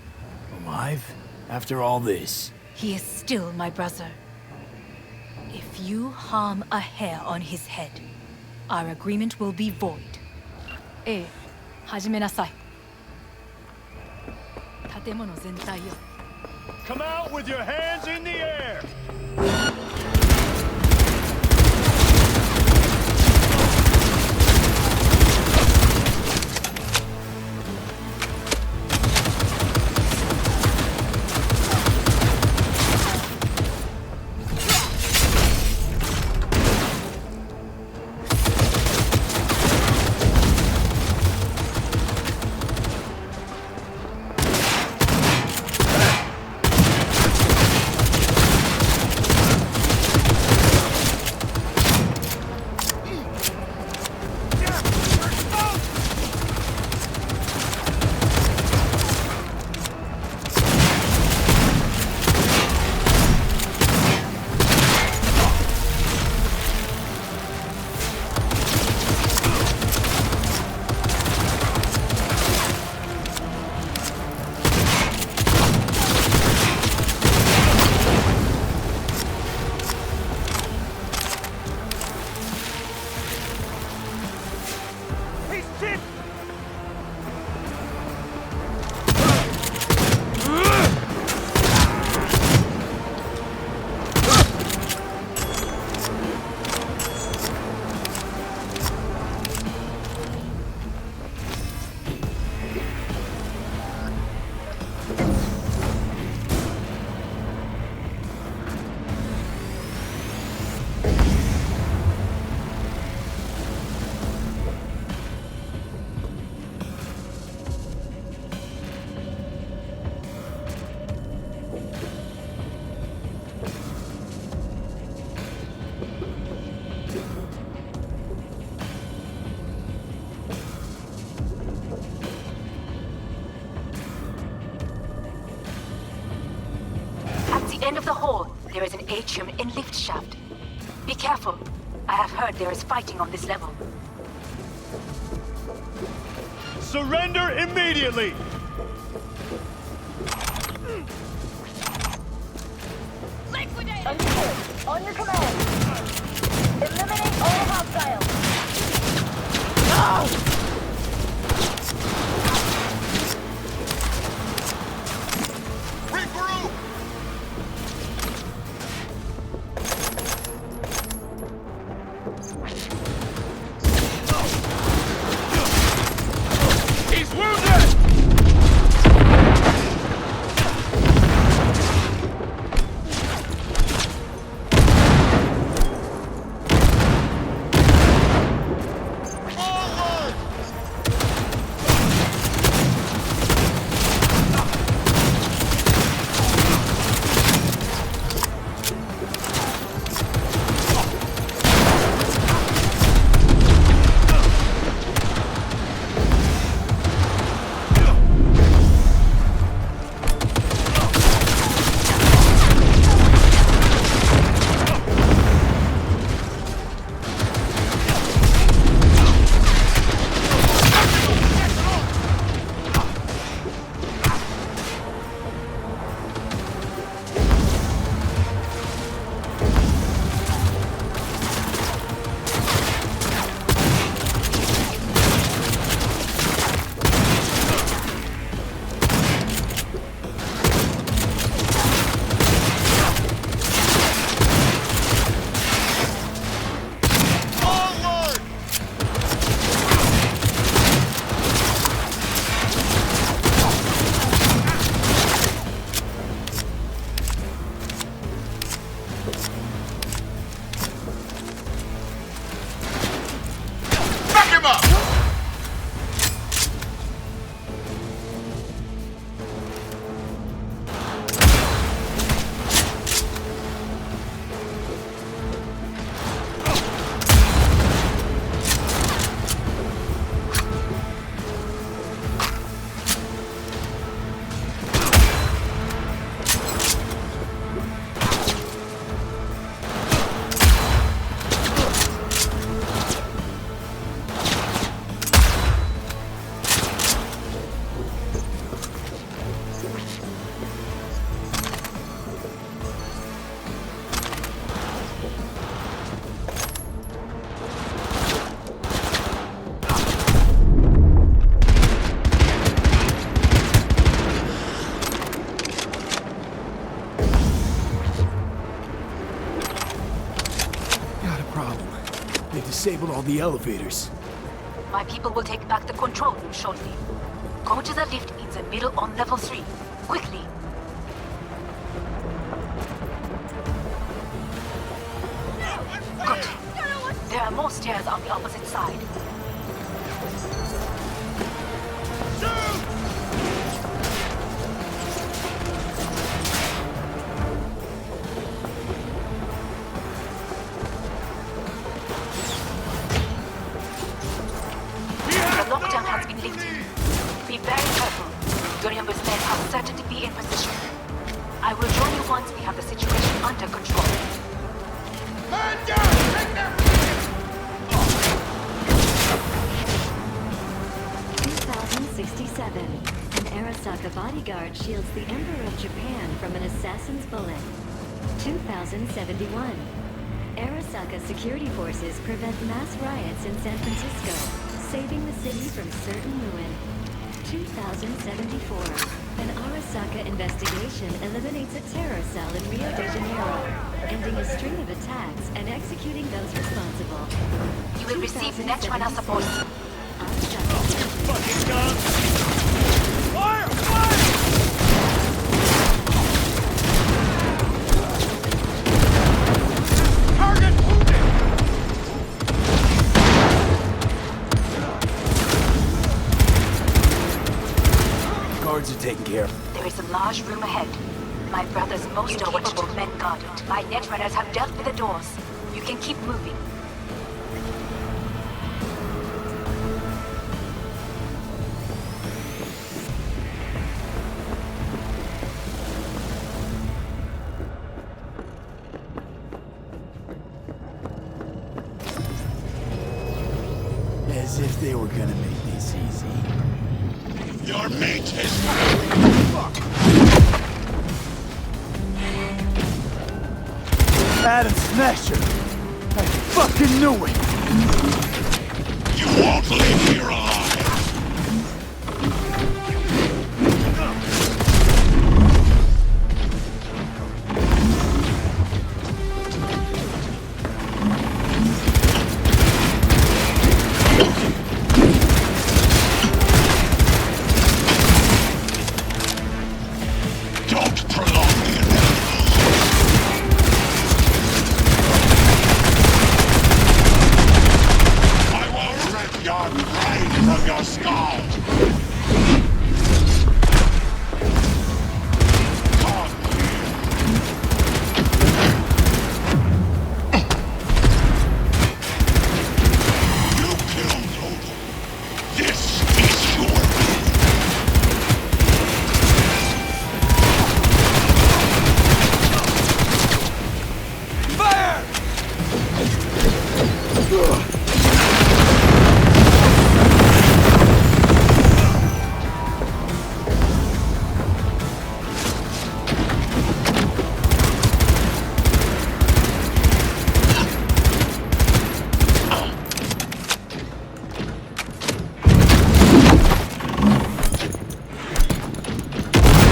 Alive? After all this? He is still my brother. If you harm a hair on his head, our agreement will be void. 始めなさい。建物全体よ。Come out with your hands in the air! of the hall, there is an atrium and lift shaft. Be careful. I have heard there is fighting on this level. Surrender immediately! Liquidate! Understood. On your command. Eliminate all hostiles. No! Disabled all the elevators. My people will take back the control room shortly. Go to the lift in the middle on level 3. Quickly. Good. There are more stairs on the opposite side. Be very careful. Yorinobu's men are certain to be in position. I will join you once we have the situation under control. Man down! Take them! 2067. An Arasaka bodyguard shields the Emperor of Japan from an assassin's bullet. 2071. Arasaka security forces prevent mass riots in San Francisco, saving the city from certain ruin. 2074. An Arasaka investigation eliminates a terror cell in Rio de Janeiro, ending a string of attacks and executing those responsible. You will receive Netrunner support. Fucking gun! Fire! Fire! Target moving! Guards are taken care of. There is a large room ahead. My brother's most capable men guard it. My Netrunners have dealt with the doors. You can keep moving. As if they were gonna make this easy. Your mate is... Adam Smasher! I fucking knew it! You won't leave here alive! Don't prolong the inevitable. I will rip your brain from your skull! Come here. You killed Odin. This is your doom.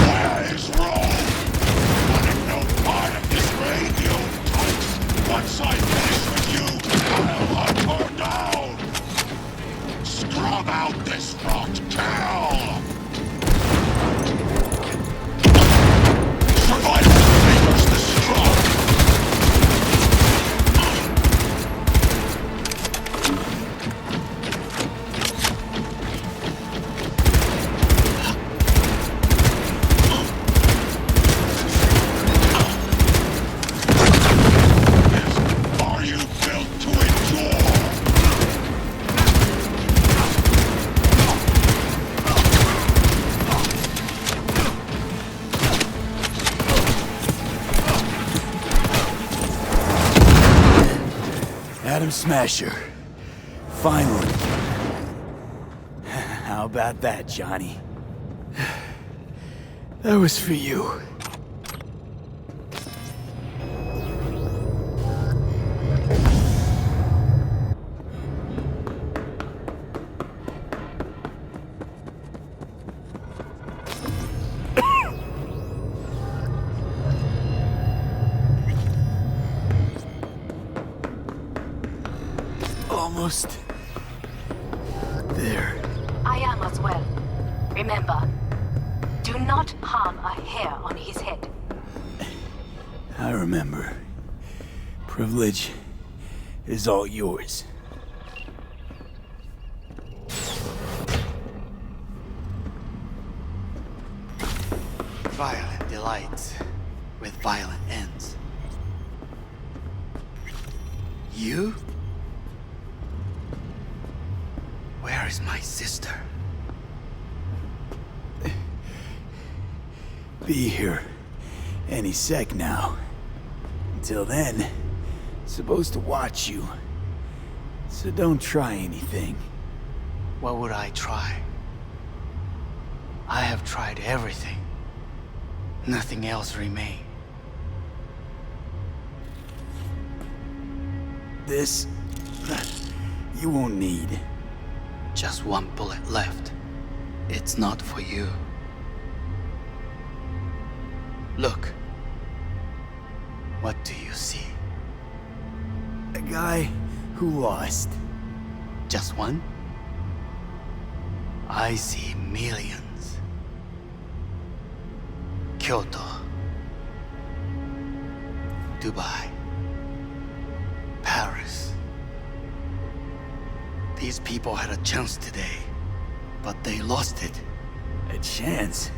Where is Rome? Wanting no part of this radio talk. Once I finish with you, I'll hunt her down. Scrub out this rot tail. Survival favors the strong. Are you built to endure? Adam Smasher. Finally. How about that, Johnny? That was for you. Almost there. I am as well. Remember, do not harm a hair on his head. I remember. Privilege is all yours. Violent delights with violent ends. You? Where is my sister? Be here any sec now. Until then, supposed to watch you. So don't try anything. What would I try? I have tried everything. Nothing else remains. This... you won't need. Just one bullet left. It's not for you. Look. What do you see? A guy who lost. Just one? I see millions. Kyoto. Dubai. Paris. These people had a chance today, but they lost it. A chance?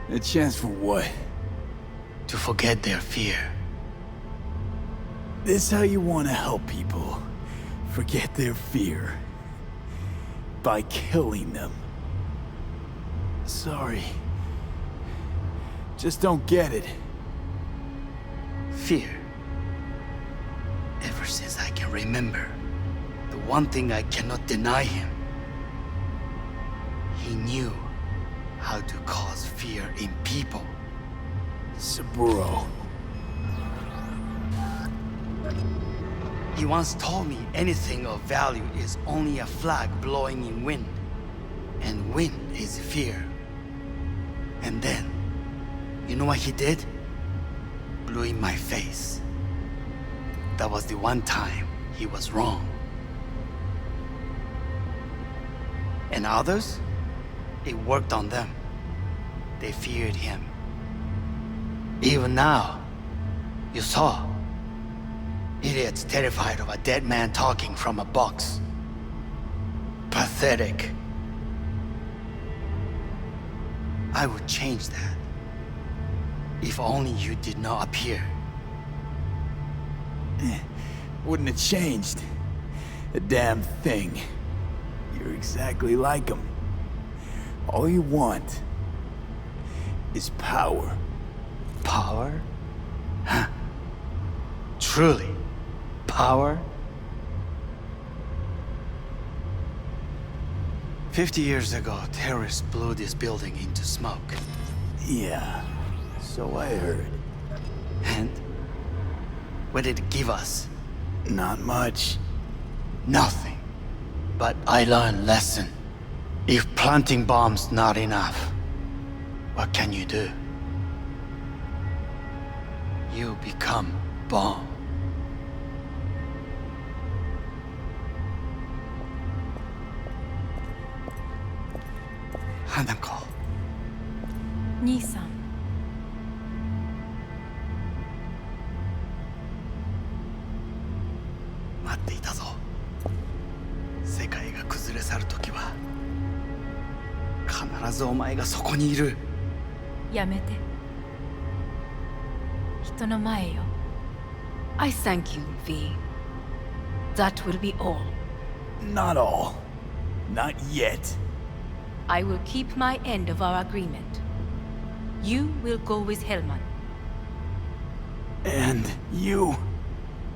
A chance for what? To forget their fear. This how you want to help people forget their fear? By killing them. Sorry. Just don't get it. Fear. Ever since I can remember, The one thing I cannot deny him, he knew how to cause fear in people. Saburo. He once told me anything of value is only a flag blowing in wind, and wind is fear. And then, you know what he did? Blew in my face. That was the one time he was wrong. And others? It worked on them. They feared him. Even now, you saw. Idiots terrified of a dead man talking from a box. Pathetic. I would change that. If only you did not appear. Wouldn't have changed a damn thing. You're exactly like him. All you want is power. Power? Huh. Truly, power? 50 years ago, terrorists blew this building into smoke. Yeah, so I heard. And? What did it give us? Not much. Nothing. But I learned a lesson. If planting bombs not enough, what can you do? You become bomb. Hanako. 兄さん。待っていたぞ。世界が崩れ去るときは必ずお前がそこにいる。やめて。人の前よ。I thank you, V. That will be all. Not all. Not yet. I will keep my end of our agreement. You will go with Hellman. And you?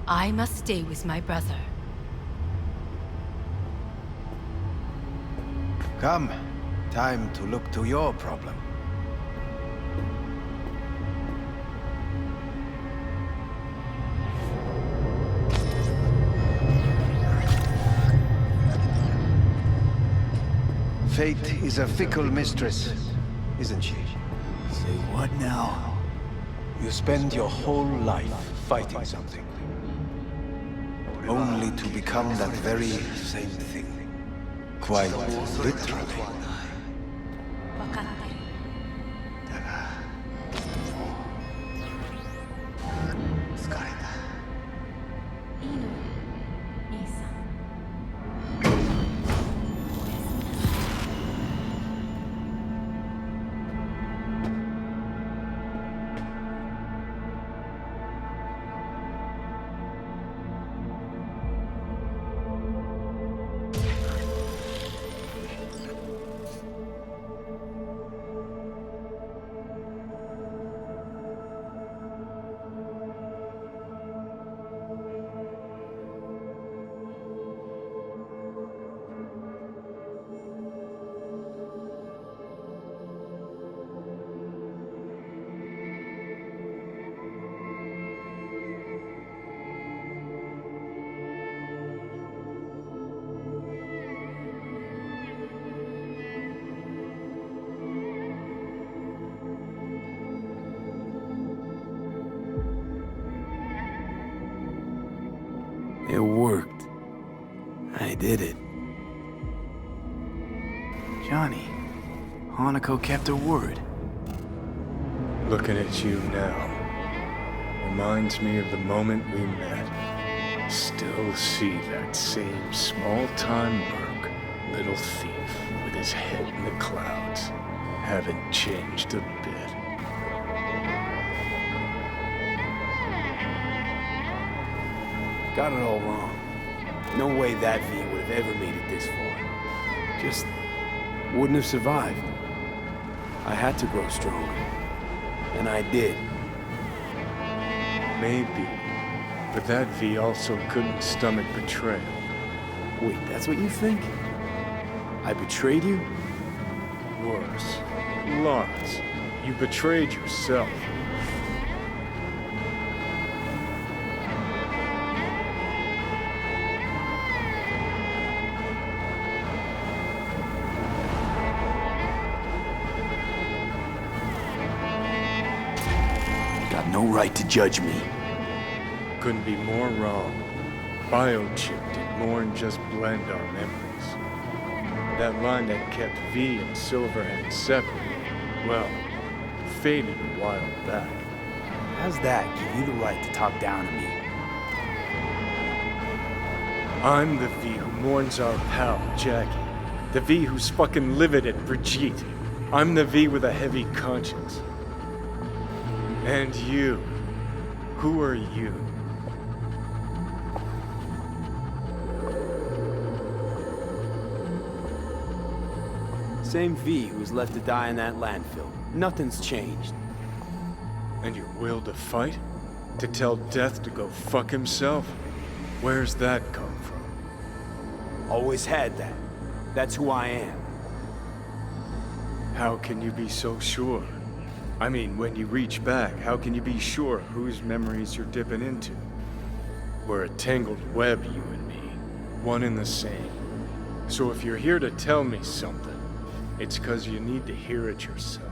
I must stay with my brother. Come. Time to look to your problem. Fate is a fickle mistress, isn't she? Say what now? You spend your whole life fighting something, only to become that very same thing. Quite literally. 分かってる。疲れた。いいのよ、兄さん。It worked. I did it. Johnny, Hanako kept her word. Looking at you now reminds me of the moment we met. Still see that same small-time merc, little thief, with his head in the clouds. Haven't changed a bit. Got it all wrong. No way that V would have ever made it this far. Just wouldn't have survived. I had to grow stronger. And I did. Maybe. But that V also couldn't stomach betrayal. Wait, that's what you think? I betrayed you? Worse. Lots. You betrayed yourself. Got no right to judge me. Couldn't be more wrong. Biochip did more than just blend our memories. That line that kept V and Silverhand separate, well, faded a while back. How's that give you the right to talk down to me? I'm the V who mourns our pal, Jackie. The V who's fucking livid at Brigitte. I'm the V with a heavy conscience. And you. Who are you? Same V who was left to die in that landfill. Nothing's changed. And your will to fight? To tell Death to go fuck himself? Where's that come from? Always had that. That's who I am. How can you be so sure? I mean, when you reach back, how can you be sure whose memories you're dipping into? We're a tangled web, you and me. One and the same. So if you're here to tell me something, it's 'cause you need to hear it yourself.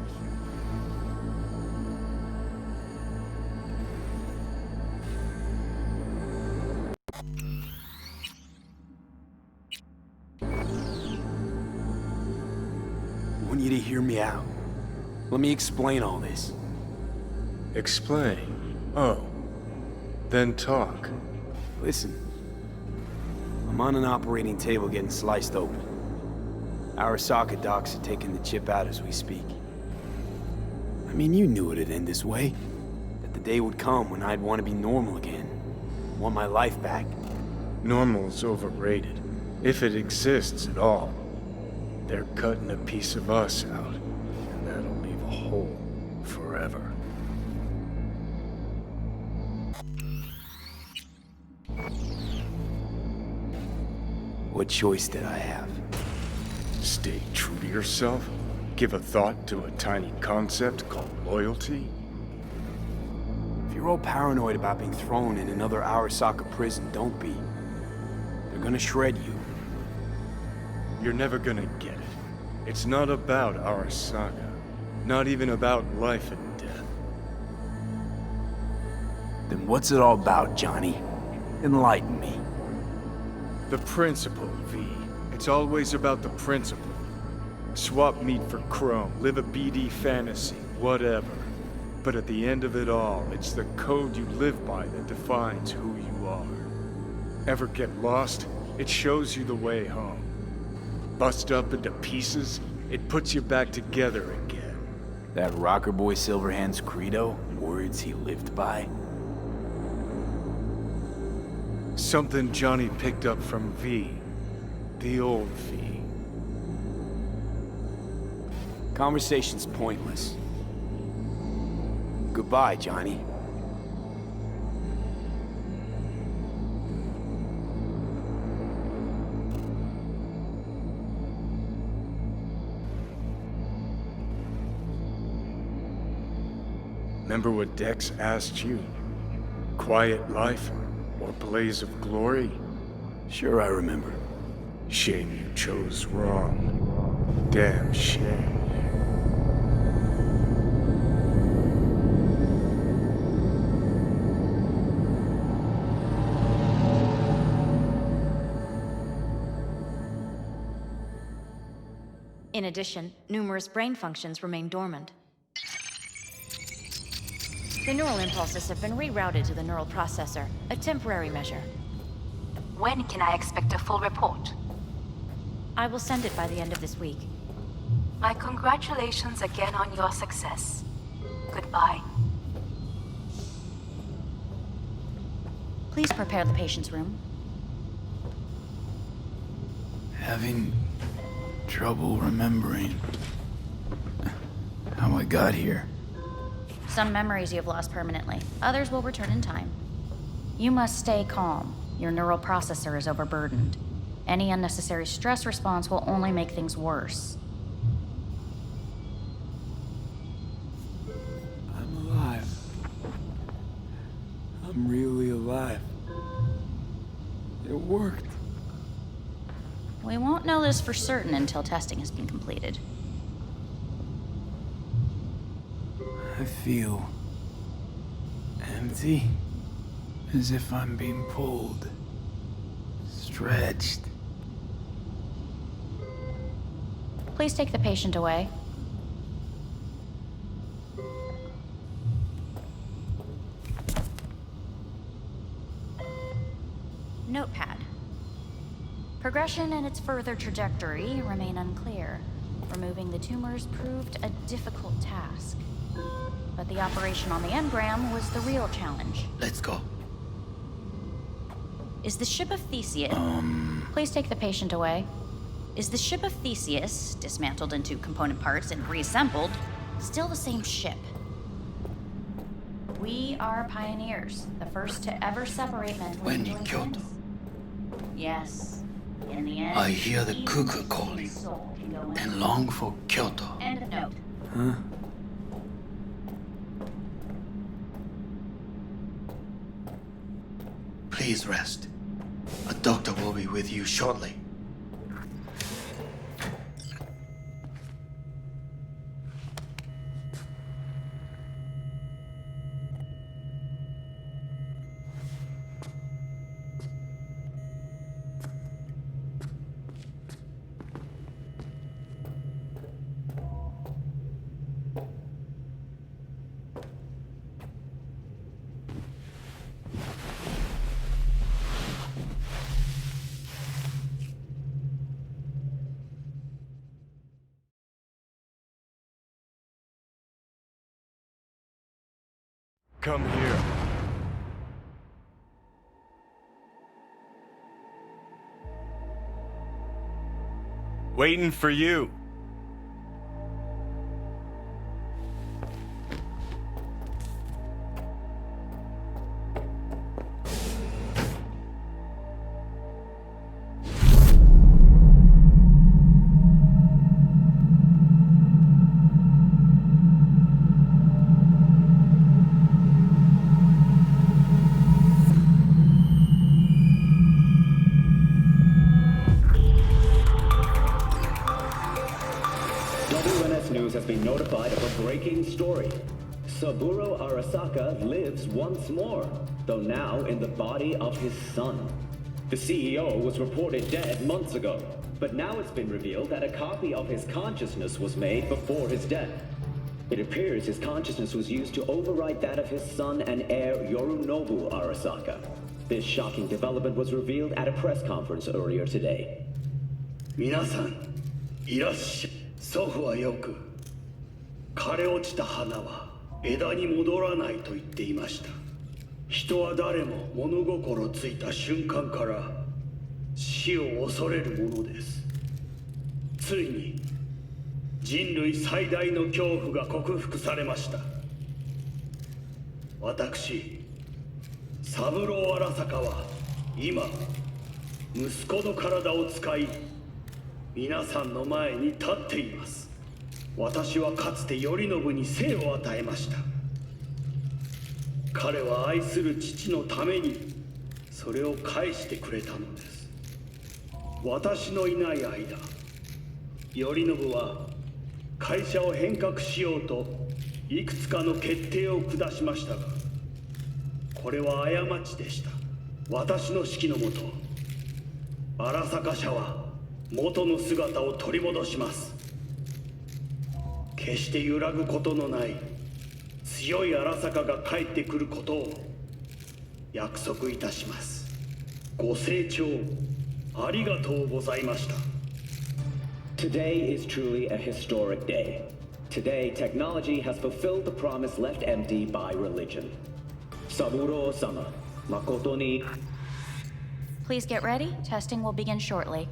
I want you to hear me out. Let me explain all this. Explain? Oh. Then talk. Listen. I'm on an operating table getting sliced open. Arasaka docs are taking the chip out as we speak. I mean, you knew it'd end this way. That the day would come when I'd want to be normal again. Want my life back. Normal's overrated. If it exists at all. They're cutting a piece of us out. And that'll leave a hole forever. What choice did I have? Stay true to yourself? Give a thought to a tiny concept called loyalty? If you're all paranoid about being thrown in another Arasaka prison, don't be. They're gonna shred you. You're never gonna get it. It's not about Arasaka. Not even about life and death. Then what's it all about, Johnny? Enlighten me. The principle, V. It's always about the principle. Swap meat for chrome, live a BD fantasy, whatever. But at the end of it all, it's the code you live by that defines who you are. Ever get lost? It shows you the way home. Bust up into pieces, it puts you back together again. That rocker boy Silverhand's credo? Words he lived by? Something Johnny picked up from V. The old V. Conversation's pointless. Goodbye, Johnny. Remember what Dex asked you? Quiet life or blaze of glory? Sure I remember. Shame you chose wrong. Damn shame. In addition, numerous brain functions remain dormant. The neural impulses have been rerouted to the neural processor, a temporary measure. When can I expect a full report? I will send it by the end of this week. My congratulations again on your success. Goodbye. Please prepare the patient's room. Having trouble remembering how I got here. Some memories you have lost permanently. Others will return in time. You must stay calm. Your neural processor is overburdened. Any unnecessary stress response will only make things worse. I'm alive. I'm really alive. It worked. We won't know this for certain until testing has been completed. I feel empty, as if I'm being pulled, stretched. Please take the patient away. Notepad. Progression and its further trajectory remain unclear. Removing the tumors proved a difficult task. But the operation on the engram was the real challenge. Let's go. Is the ship of Theseus... Please take the patient away. Is the ship of Theseus, dismantled into component parts and reassembled, still the same ship? We are pioneers, the first to ever separate mentally When in Kyoto, yes. In the end, I hear the cuckoo calling and long for Kyoto. End of note. Huh? Please rest. A doctor will be with you shortly. Come here. Waiting for you. Has been notified of a breaking story. Saburo Arasaka lives once more, though now in the body of his son. The CEO was reported dead months ago, but now it's been revealed that a copy of his consciousness was made before his death. It appears his consciousness was used to override that of his son and heir Yorunobu Arasaka. This shocking development was revealed at a press conference earlier today. 皆さん、いらっしゃい。祖父はよく枯れ落ちた花は枝に戻らないと言っていました。人は誰も物心ついた瞬間から死を恐れるものです。ついに人類最大の恐怖が克服されました。私、三郎荒坂は今息子の体を使い皆さんの前に立っています。私はかつて頼信に生を与えました。彼は愛する父のためにそれを返してくれたのです。私のいない間、頼信は会社を変革しようといくつかの決定を下しましたが、これは過ちでした。私の指揮のもと、荒坂社は元の姿を取り戻します。決して揺らぐことのない強い荒坂が帰ってくることを約束いたします。ご清聴ありがとうございました。 Today is truly a historic day. Today, technology has fulfilled the promise left empty by religion. Saburo-sama, makoto ni... Please get ready. Testing will begin shortly.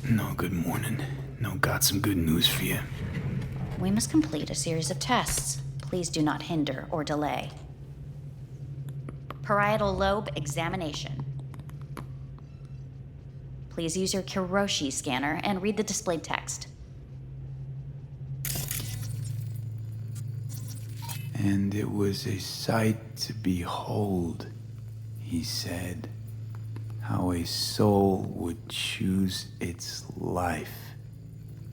No, good morning. No, got some good news for you. We must complete a series of tests. Please do not hinder or delay. Parietal lobe examination. Please use your Kiroshi scanner and read the displayed text. And it was a sight to behold, he said, how a soul would choose its life.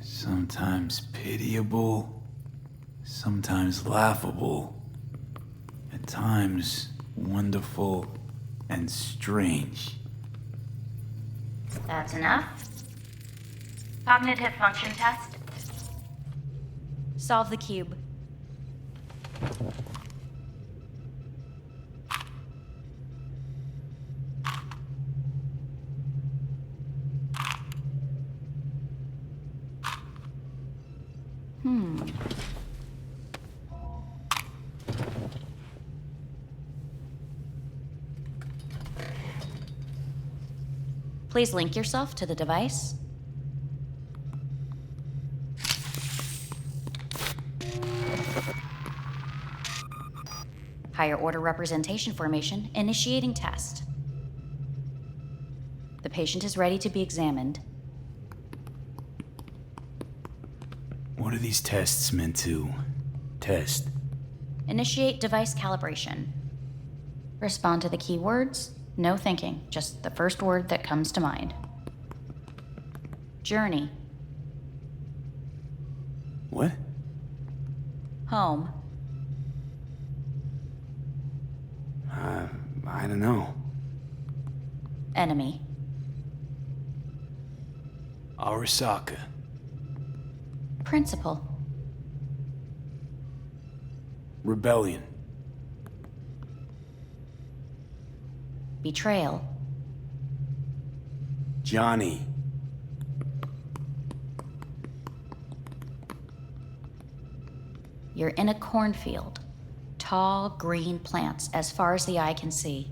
Sometimes pitiable, sometimes laughable, at times wonderful and strange. That's enough. Cognitive function test. Solve the cube. Please link yourself to the device. Higher order representation formation, initiating test. The patient is ready to be examined. What are these tests meant to test? Initiate device calibration. Respond to the keywords. No thinking, just the first word that comes to mind. Journey. What? Home. I don't know. Enemy. Arasaka. Principal. Rebellion. Betrayal. Johnny. You're in a cornfield. Tall, green plants as far as the eye can see.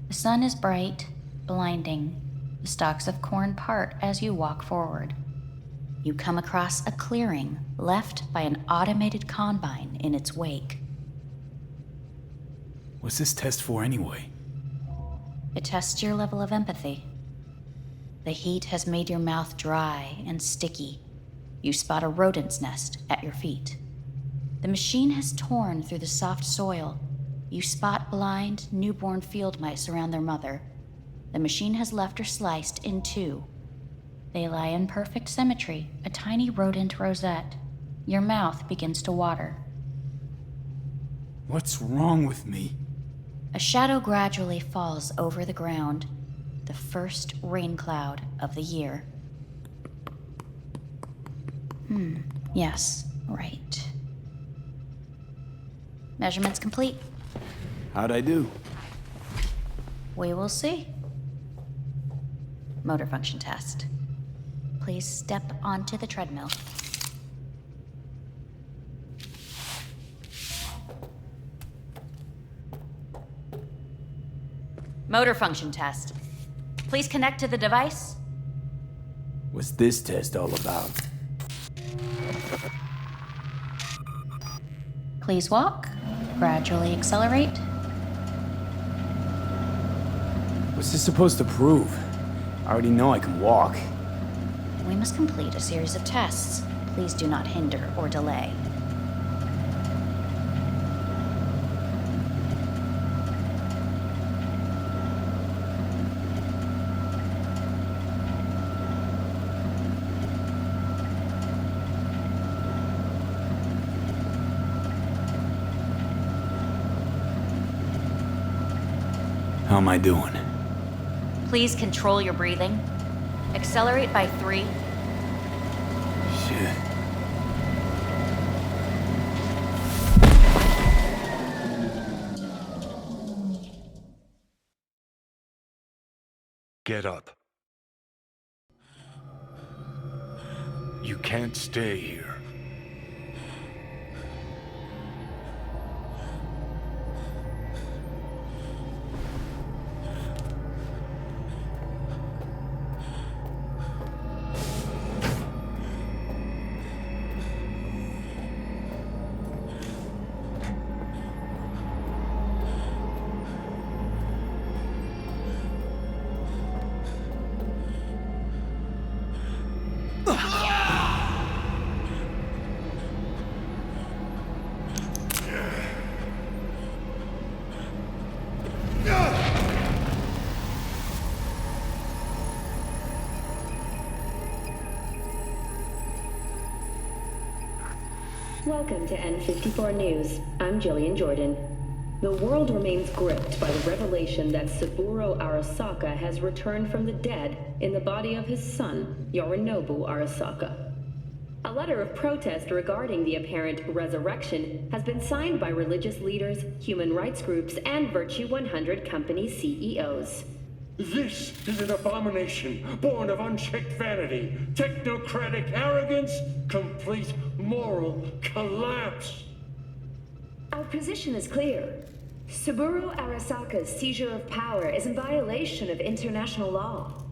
The sun is bright, blinding. The stalks of corn part as you walk forward. You come across a clearing left by an automated combine in its wake. What's this test for anyway? It tests your level of empathy. The heat has made your mouth dry and sticky. You spot a rodent's nest at your feet. The machine has torn through the soft soil. You spot blind, newborn field mice around their mother. The machine has left her sliced in two. They lie in perfect symmetry, a tiny rodent rosette. Your mouth begins to water. What's wrong with me? A shadow gradually falls over the ground, the first rain cloud of the year. Yes, right. Measurements complete. How'd I do? We will see. Motor function test. Please step onto the treadmill. Motor function test. Please connect to the device. What's this test all about? Please walk. Gradually accelerate. What's this supposed to prove? I already know I can walk. We must complete a series of tests. Please do not hinder or delay. How am I doing? Please control your breathing. Accelerate by 3. Shit. Get up. You can't stay here. Welcome to N54 News. I'm Jillian Jordan. The world remains gripped by the revelation that Saburo Arasaka has returned from the dead in the body of his son, Yorinobu Arasaka. A letter of protest regarding the apparent resurrection has been signed by religious leaders, human rights groups, and Virtue 100 company CEOs. This is an abomination born of unchecked vanity, technocratic arrogance, complete moral collapse. Our position is clear. Saburo Arasaka's seizure of power is in violation of international law.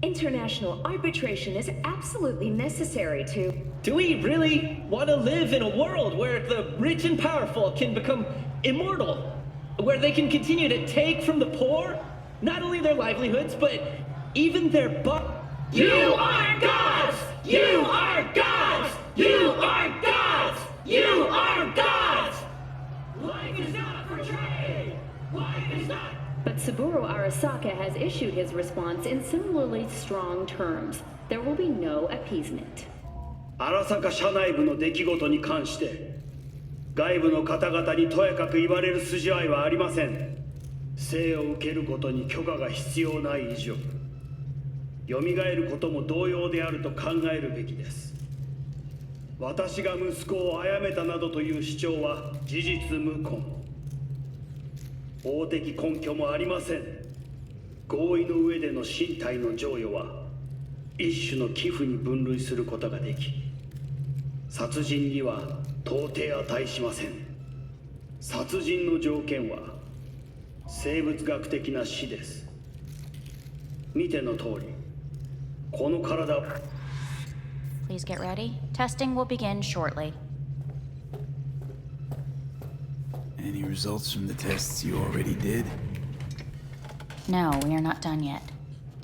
International arbitration is absolutely necessary to... Do we really want to live in a world where the rich and powerful can become immortal? Where they can continue to take from the poor? Not only their livelihoods, but even their You are gods! You are gods! You are gods! You are gods! Life is not for trade! Life is not... But Saburo Arasaka has issued his response in similarly strong terms. There will be no appeasement. 荒坂社内部の出来事に関して外部の方々にとやかく言われる筋合いはありません。生を受けることに許可が必要ない以上蘇ることも同様であると考えるべきです。私が息子を殺めたなどという主張は事実無根。法的根拠もありません。合意の上での身体の贈与は一種の寄付に分類することができ、殺人には到底値しません。殺人の条件は生物学的な死です。見ての通り、この体を Please get ready. Testing will begin shortly. Any results from the tests you already did? No, we are not done yet.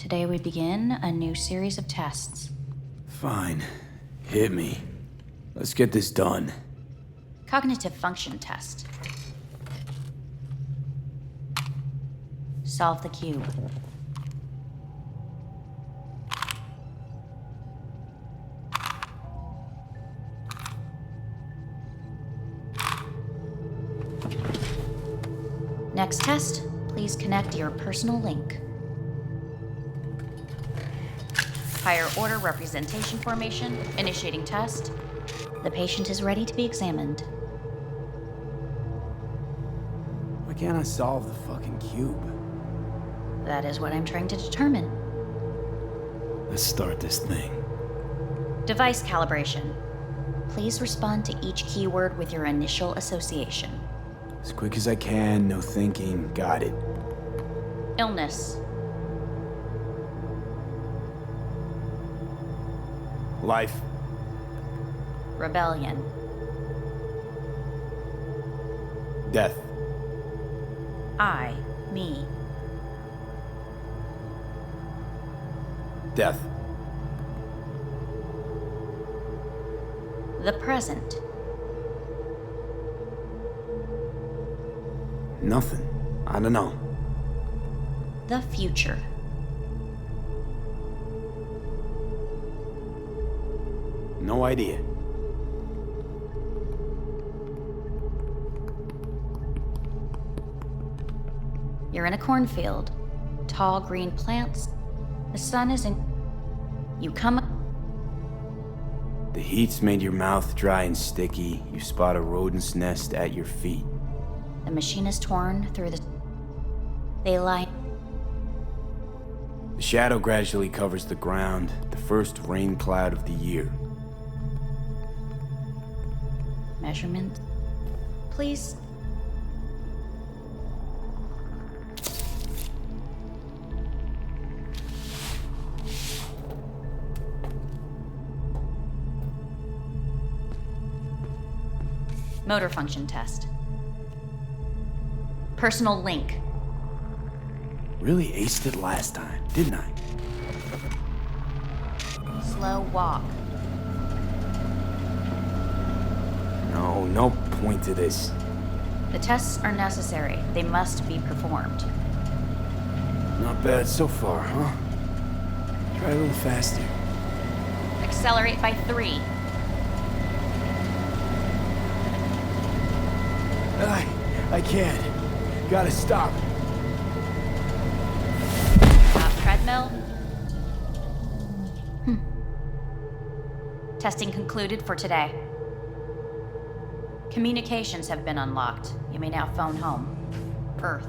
Today we begin a new series of tests. Fine. Hit me. Let's get this done. Cognitive function test. Solve the cube. Next test, please connect your personal link. Higher order representation formation, initiating test. The patient is ready to be examined. Why can't I solve the fucking cube? That is what I'm trying to determine. Let's start this thing. Device calibration. Please respond to each keyword with your initial association. As quick as I can, no thinking. Got it. Illness. Life. Rebellion. Death. I, me. Death. The present. Nothing. I don't know. The future. No idea. You're in a cornfield. Tall green plants. The sun is in... You come... The heat's made your mouth dry and sticky. You spot a rodent's nest at your feet. The machine is torn through the... They lie... The shadow gradually covers the ground, the first rain cloud of the year. Measurement. Please. Motor function test. Personal link. Really aced it last time, didn't I? Slow walk. No point to this. The tests are necessary. They must be performed. Not bad so far, huh? Try a little faster. Accelerate by 3. I can't. Gotta stop. Stop treadmill. Testing concluded for today. Communications have been unlocked. You may now phone home. Earth.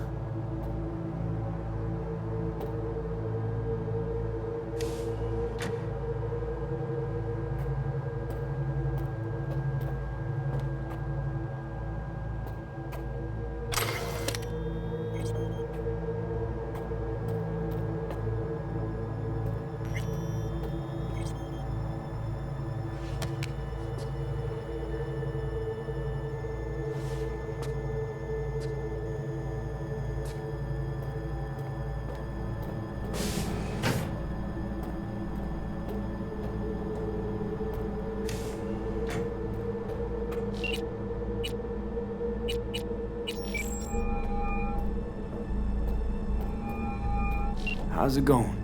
How's it going?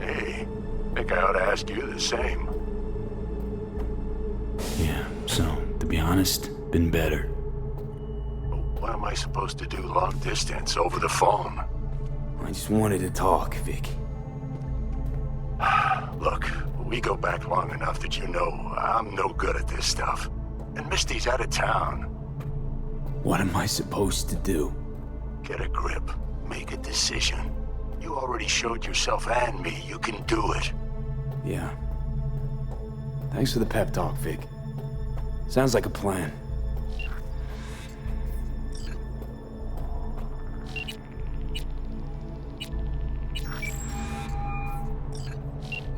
Hey, think I ought to ask you the same. Yeah, so, to be honest, been better. What am I supposed to do long distance over the phone? I just wanted to talk, Vic. Look, we go back long enough that you know I'm no good at this stuff. And Misty's out of town. What am I supposed to do? Get a grip. Make a decision. You already showed yourself and me you can do it. Yeah. Thanks for the pep talk, Vic. Sounds like a plan.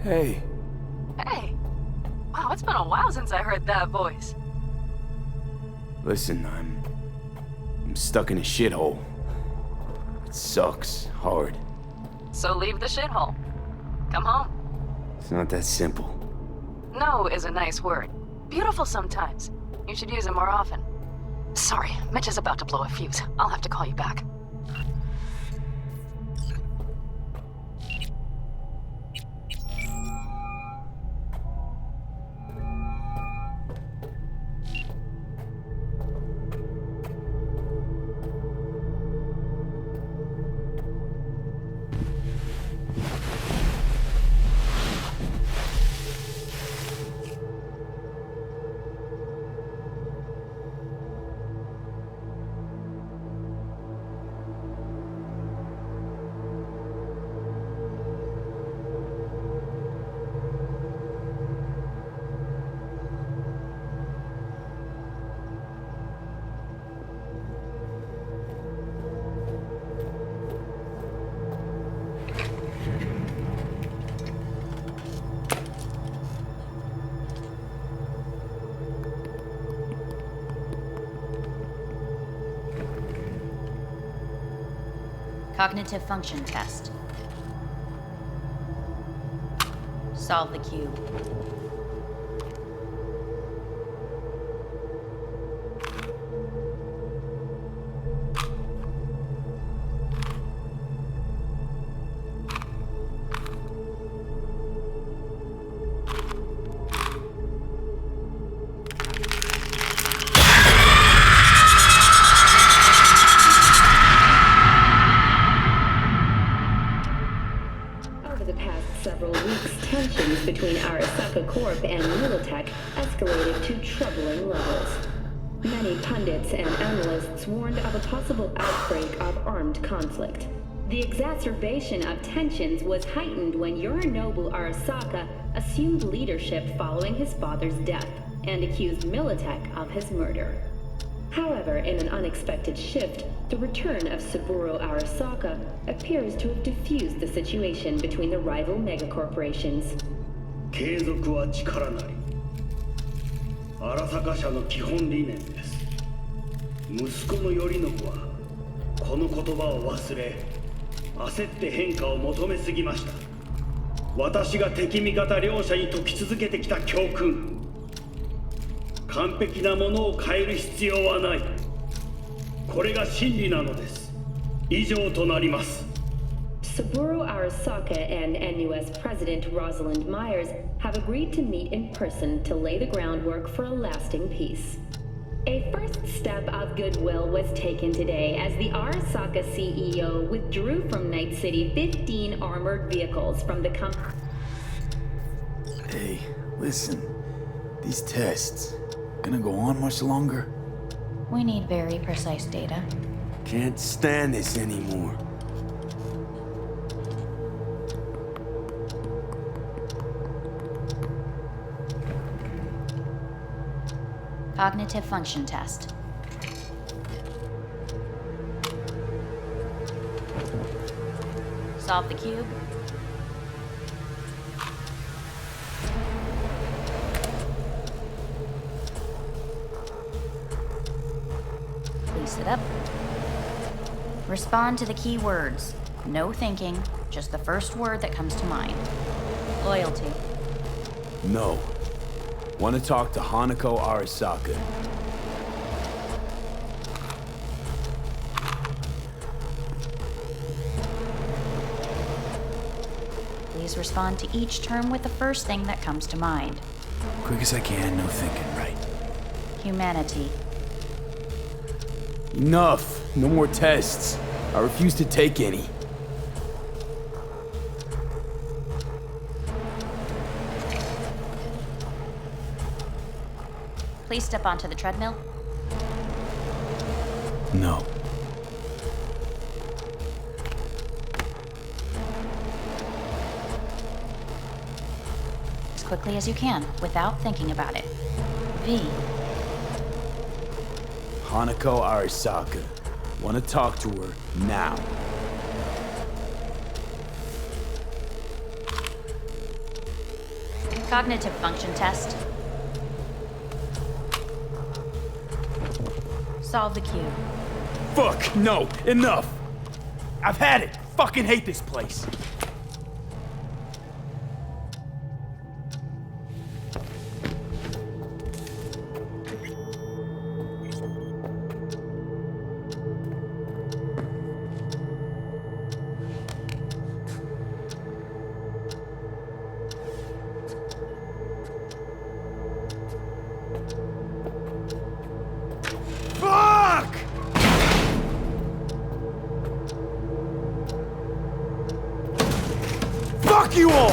Hey. Hey. Wow, it's been a while since I heard that voice. Listen, I'm stuck in a shithole. It sucks hard. So leave the shithole. Come home. It's not that simple. No is a nice word. Beautiful sometimes. You should use it more often. Sorry, Mitch is about to blow a fuse. I'll have to call you back. Cognitive function test. Solve the cube. Between Arasaka Corp and Militech escalated to troubling levels. Many pundits and analysts warned of a possible outbreak of armed conflict. The exacerbation of tensions was heightened when Yorinobu Arasaka assumed leadership following his father's death and accused Militech of his murder. However, in an unexpected shift, the return of Saburo Arasaka appears to have diffused the situation between the rival megacorporations. 継続は力なり。荒坂社の基本理念です。息子の頼信はこの言葉を忘れ、焦って変化を求めすぎました。私が敵味方両者に説き続けてきた教訓。完璧なものを変える必要はない。これが真理なのです。以上となります。Saburo Arasaka and NUS President Rosalind Myers have agreed to meet in person to lay the groundwork for a lasting peace. A first step of goodwill was taken today as the Arasaka CEO withdrew from Night City 15 armored vehicles from the company. Hey, listen. These tests, gonna go on much longer? We need very precise data. Can't stand this anymore. Cognitive function test. Solve the cube. Please sit up. Respond to the key words. No thinking, just the first word that comes to mind. Loyalty. No. Want to talk to Hanako Arasaka. Please respond to each term with the first thing that comes to mind. Quick as I can, no thinking, right? Humanity. Enough! No more tests. I refuse to take any. Please step onto the treadmill. No. As quickly as you can, without thinking about it. V. Hanako Arasaka. Want to talk to her now. Cognitive function test. Solve the cube. Fuck, no, enough! I've had it! Fucking hate this place! Fuck! Fuck you all!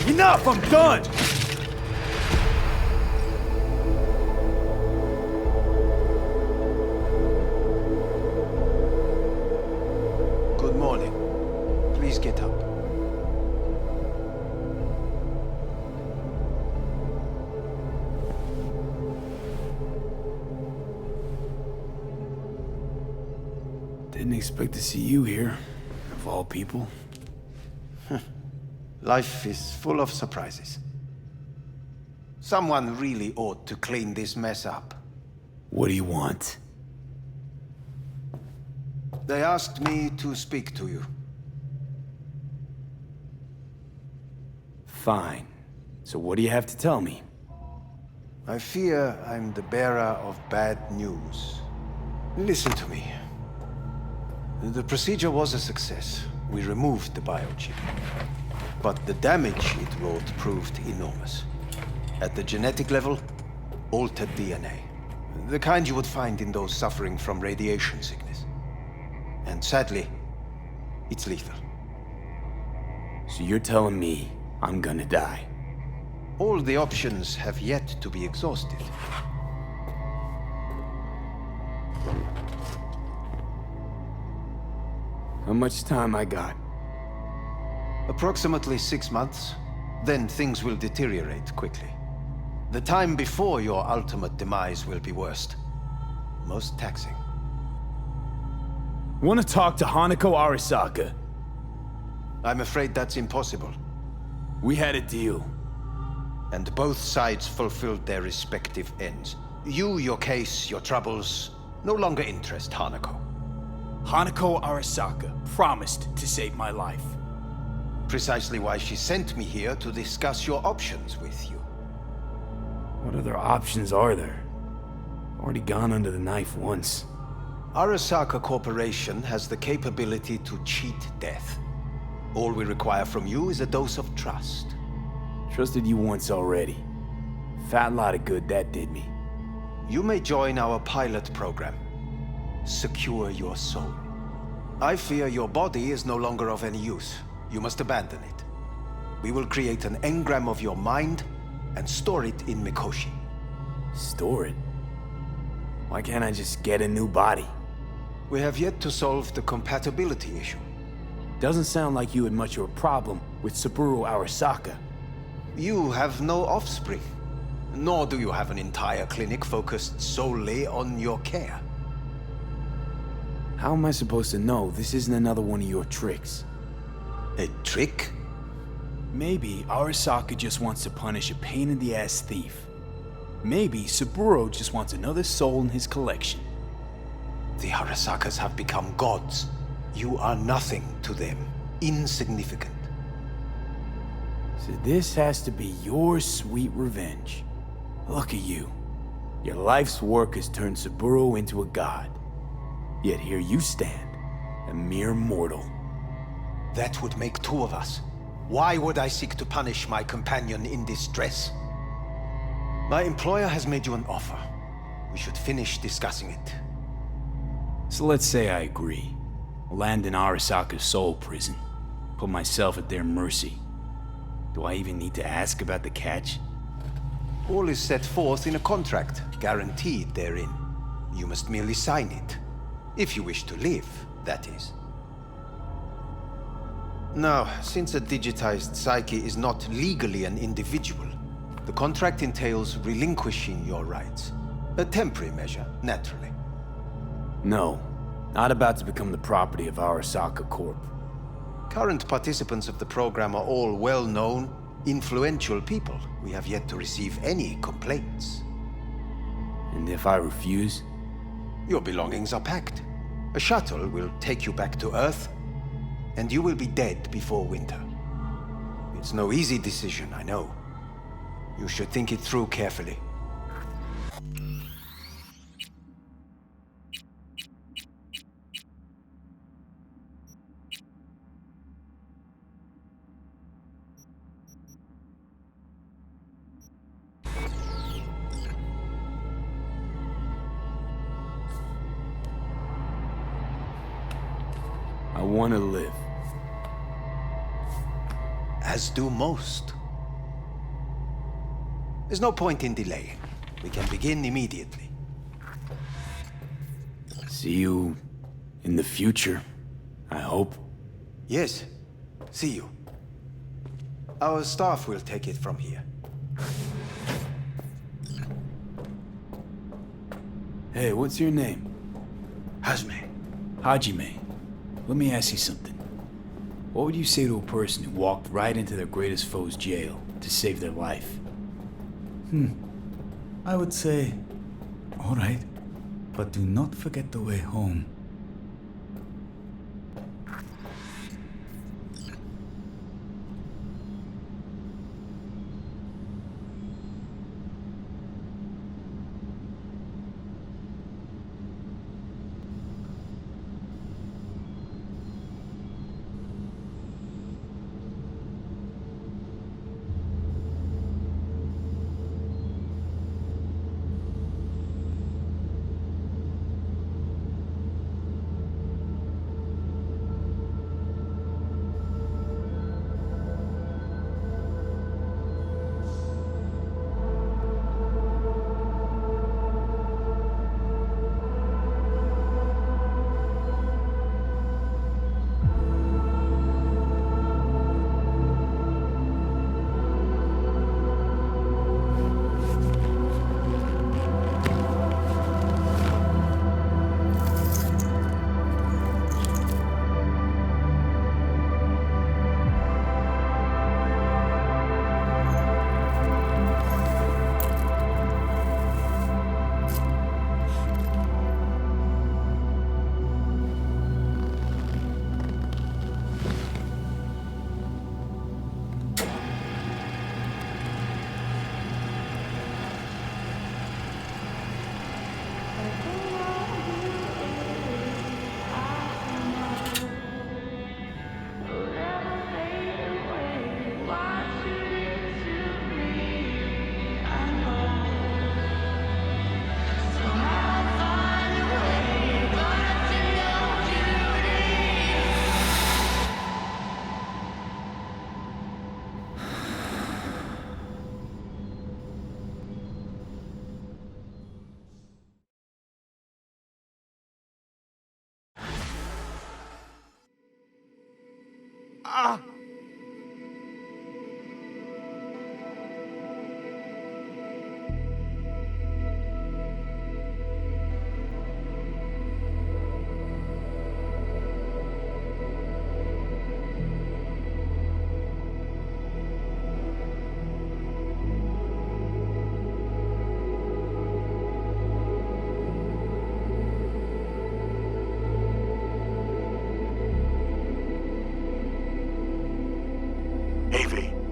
Enough! I'm done! Good morning. Please get up. Didn't expect to see you here, of all people. Life is full of surprises. Someone really ought to clean this mess up. What do you want? They asked me to speak to you. Fine. So what do you have to tell me? I fear I'm the bearer of bad news. Listen to me. The procedure was a success. We removed the biochip. But the damage it wrought proved enormous. At the genetic level, altered DNA. The kind you would find in those suffering from radiation sickness. And sadly, it's lethal. So you're telling me I'm gonna die? All the options have yet to be exhausted. How much time I got? Approximately 6 months. Then things will deteriorate quickly. The time before your ultimate demise will be worst. Most taxing. Want to talk to Hanako Arasaka? I'm afraid that's impossible. We had a deal. And both sides fulfilled their respective ends. You, your case, your troubles, no longer interest Hanako. Hanako Arasaka promised to save my life. Precisely why she sent me here to discuss your options with you. What other options are there? Already gone under the knife once. Arasaka Corporation has the capability to cheat death. All we require from you is a dose of trust. Trusted you once already. Fat lot of good that did me. You may join our pilot program. Secure your soul. I fear your body is no longer of any use. You must abandon it. We will create an engram of your mind and store it in Mikoshi. Store it? Why can't I just get a new body? We have yet to solve the compatibility issue. Doesn't sound like you had much of a problem with Saburo Arasaka. You have no offspring. Nor do you have an entire clinic focused solely on your care. How am I supposed to know this isn't another one of your tricks? A trick? Maybe Arasaka just wants to punish a pain-in-the-ass thief. Maybe Saburo just wants another soul in his collection. The Arasakas have become gods. You are nothing to them. Insignificant. So this has to be your sweet revenge. Look at you. Your life's work has turned Saburo into a god. Yet here you stand, a mere mortal. That would make two of us. Why would I seek to punish my companion in distress? My employer has made you an offer. We should finish discussing it. So let's say I agree. Land in Arasaka's soul prison. Put myself at their mercy. Do I even need to ask about the catch? All is set forth in a contract, guaranteed therein. You must merely sign it. If you wish to live, that is. Now, since a digitized psyche is not legally an individual, the contract entails relinquishing your rights. A temporary measure, naturally. No, not about to become the property of Arasaka Corp. Current participants of the program are all well-known, influential people. We have yet to receive any complaints. And if I refuse? Your belongings are packed. A shuttle will take you back to Earth, and you will be dead before winter. It's no easy decision, I know. You should think it through carefully. I want to live. As do most. There's no point in delaying. We can begin immediately. See you in the future, I hope. Yes, see you. Our staff will take it from here. Hey, what's your name? Hajime. Hajime. Let me ask you something. What would you say to a person who walked right into their greatest foe's jail to save their life? I would say, all right, but do not forget the way home.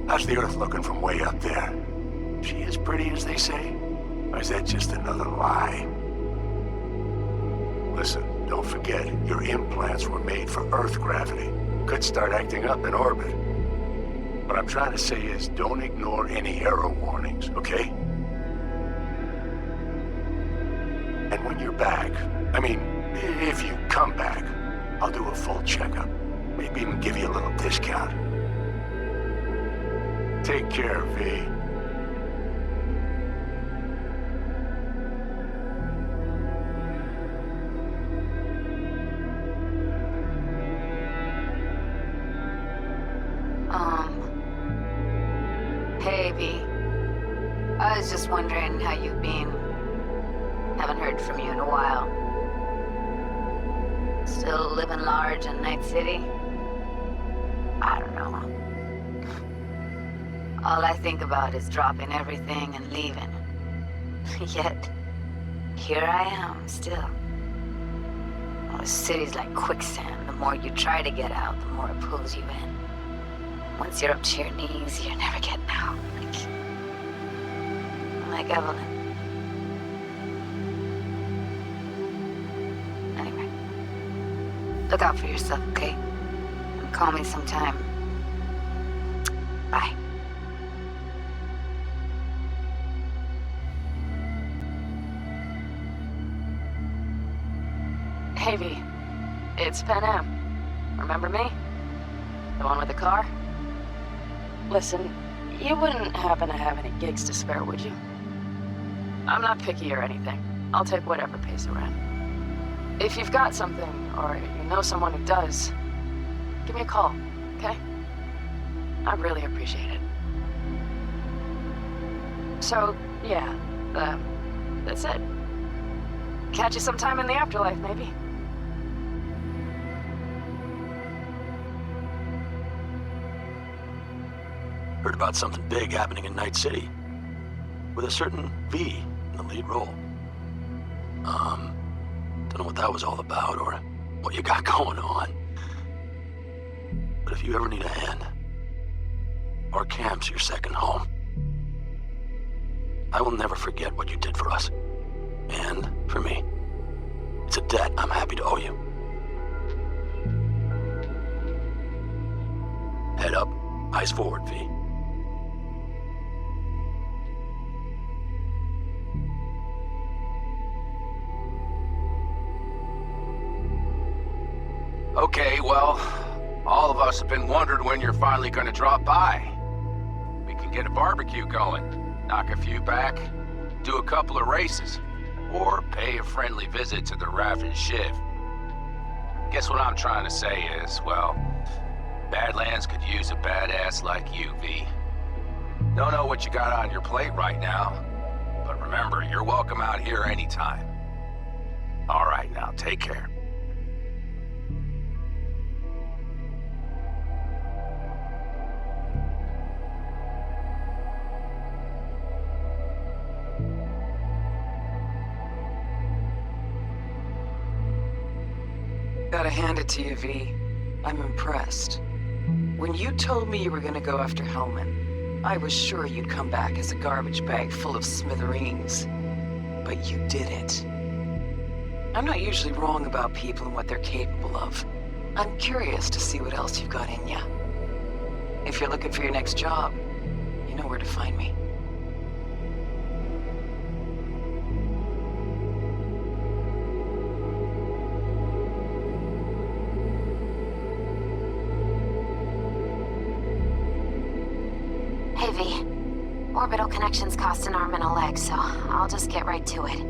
How's the Earth looking from way up there? She as pretty as they say? Or is that just another lie? Listen, don't forget, your implants were made for Earth gravity. Could start acting up in orbit. What I'm trying to say is, don't ignore any error warnings, okay? And when you're back, I mean, if you come back, I'll do a full checkup. Maybe even give you a little discount. Take care, V. Hey, V. I was just wondering how you've been. Haven't heard from you in a while. Still living large in Night City? I don't know. All I think about is dropping everything and leaving. Yet, here I am, still. Oh, the city's like quicksand. The more you try to get out, the more it pulls you in. Once you're up to your knees, you're never getting out. Like Evelyn. Anyway, look out for yourself, okay? And call me sometime. Bye. Hey, V. It's Pan Am. Remember me? The one with the car? Listen, you wouldn't happen to have any gigs to spare, would you? I'm not picky or anything. I'll take whatever pays the rent. If you've got something, or you know someone who does, give me a call, okay? I'd really appreciate it. So, yeah, that's it. Catch you sometime in the afterlife, maybe. Heard about something big happening in Night City. With a certain V in the lead role. Don't know what that was all about or what you got going on. But if you ever need a hand, our camp's your second home. I will never forget what you did for us. And for me. It's a debt I'm happy to owe you. Head up, eyes forward, V. Okay, well, all of us have been wondering when you're finally gonna drop by. We can get a barbecue going, knock a few back, do a couple of races, or pay a friendly visit to the Raven Shiv. Guess what I'm trying to say is, well, Badlands could use a badass like you, V. Don't know what you got on your plate right now, but remember, you're welcome out here anytime. All right, now, take care. Gotta hand it to you, V. I'm impressed. When you told me you were gonna go after Hellman, I was sure you'd come back as a garbage bag full of smithereens. But you didn't. I'm not usually wrong about people and what they're capable of. I'm curious to see what else you've got in ya. If you're looking for your next job, you know where to find me. Hey, V. Orbital connections cost an arm and a leg, so I'll just get right to it.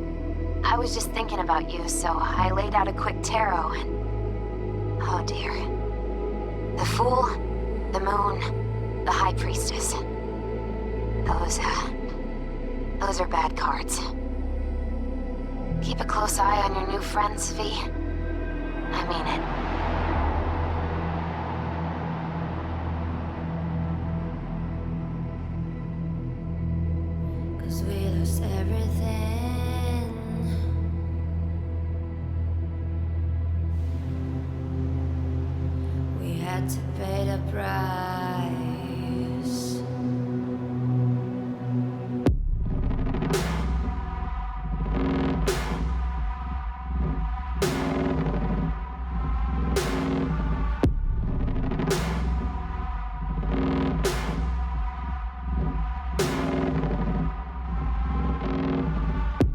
I was just thinking about you, so I laid out a quick tarot and... oh dear. The Fool, the moon, the High Priestess. Those are bad cards. Keep a close eye on your new friends, V. I mean it. Cause we lost everything. We had to pay the price.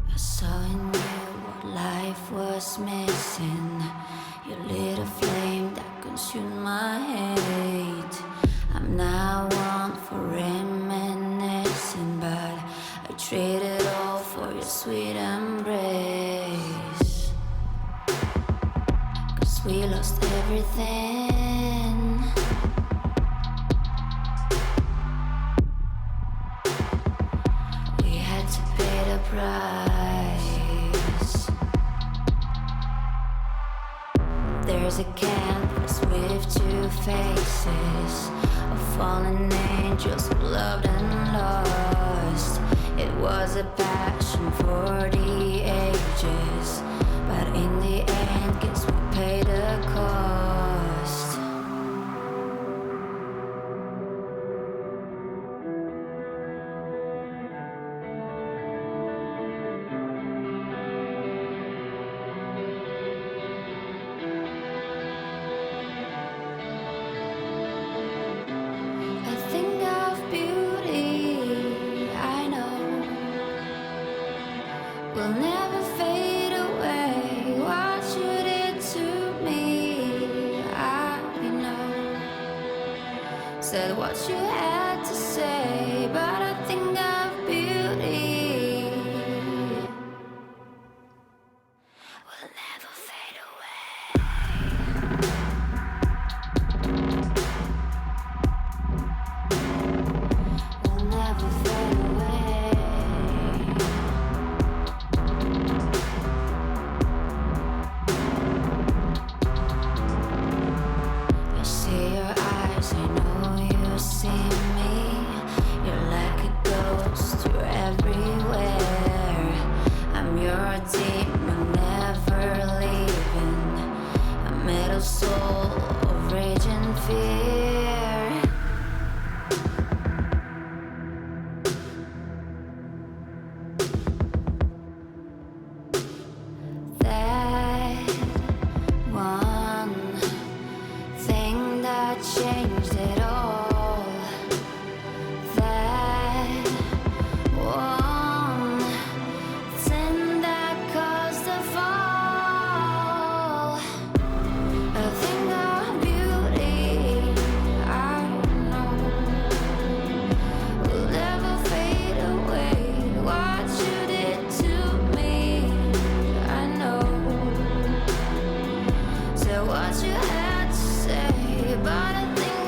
I saw in you what life was missing. You lit a flame that consumed my hate. I'm now one for reminiscing, but I traded all for your sweet embrace. Cause we lost everything. We had to pay the price. There's a canvas with two faces of fallen angels who loved and lost. It was a passion for the ages, but in the end, guess we paid the cost. I think of beauty, I know, will never fade away. What you did to me, I know. Said what you had to say, but I think of beauty will never fade away. Will never fade away. I see your eyes, I know you see me. You're like a ghost, you're everywhere. I'm your demon, never leaving. A metal soul of rage and fear. That one thing that changed it all. That one thing that caused the fall. A thing of beauty, I know, will never fade away. What you did to me, I know. So what you had to say, but I think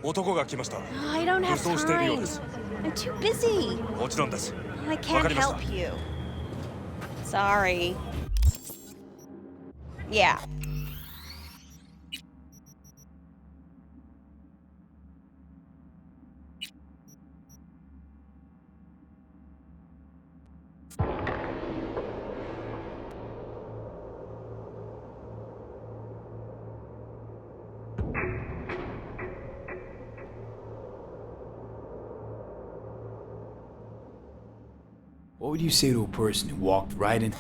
I don't have time. I'm too busy. もちろんです。 I can't help you. Sorry. Yeah. What would you say to a person who walked right in?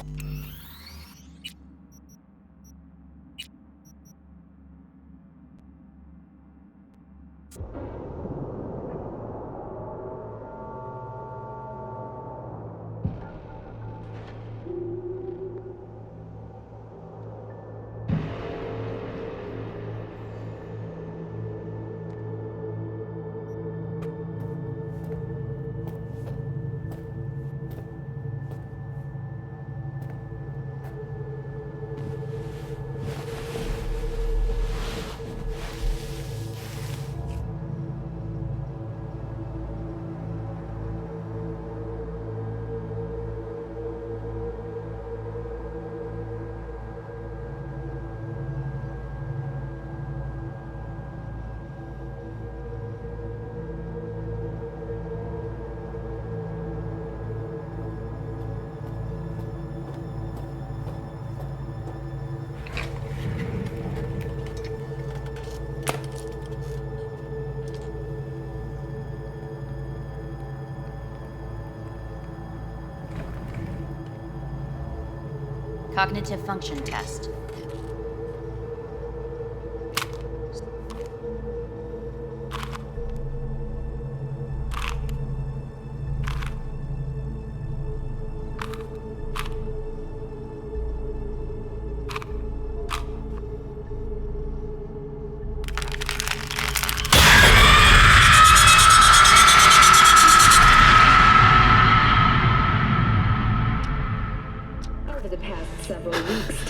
Cognitive function test.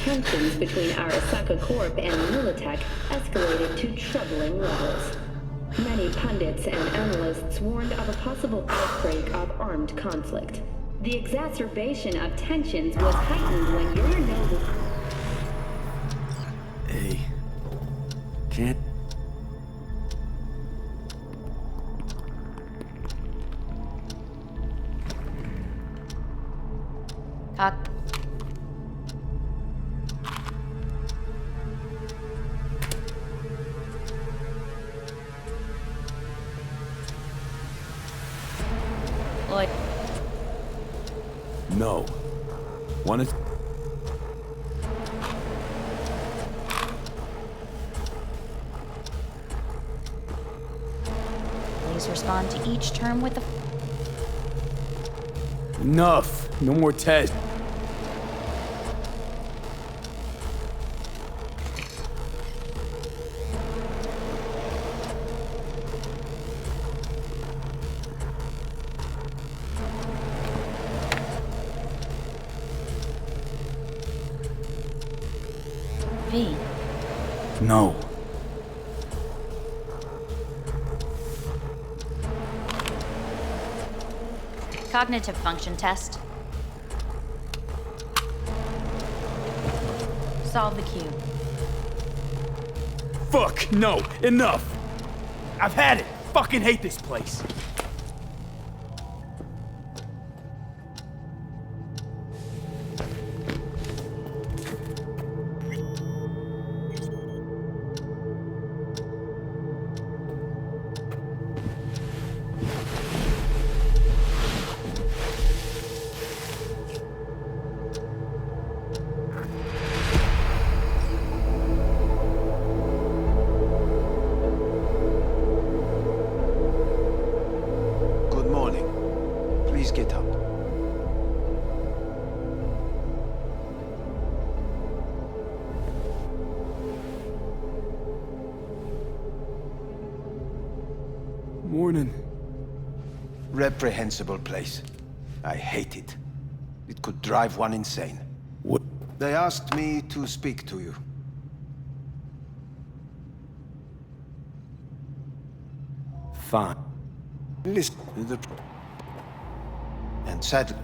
Tensions between Arasaka Corp and Militech escalated to troubling levels. Many pundits and analysts warned of a possible outbreak of armed conflict. The exacerbation of tensions was heightened when your noble... Hey. Can't... No. Wanna... Please respond to each term with a... Enough. No more tests. V. No. Cognitive function test. Solve the cube. Fuck, no, enough! I've had it! Fucking hate this place! Get up. Morning. Reprehensible place. I hate it. It could drive one insane. What? They asked me to speak to you. Fine. Listen to the... And sadly...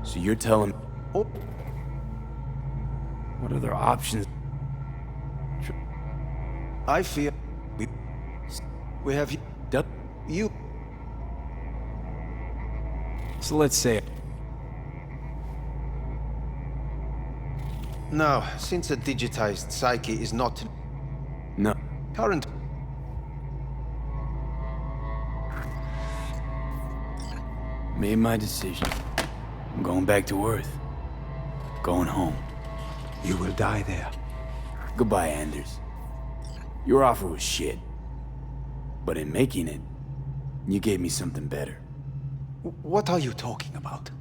So you're telling... Oh. What other options? I fear... We have... You... So let's say... Now, since a digitized psyche is not... No. Current... Made my decision. I'm going back to Earth. Going home. You will die there. Goodbye, Anders. Your offer was shit. But in making it, you gave me something better. What are you talking about?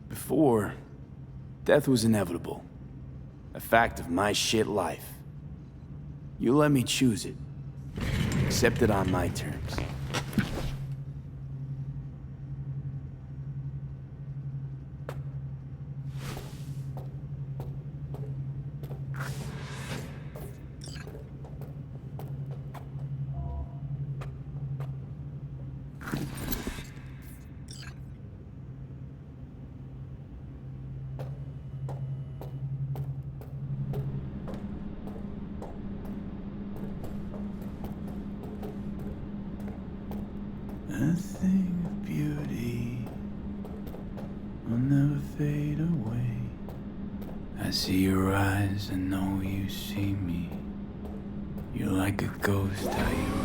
Before, death was inevitable. A fact of my shit life. You let me choose it. Accept it on my terms. A thing of beauty will never fade away. I see your eyes, I know you see me. You're like a ghost, how you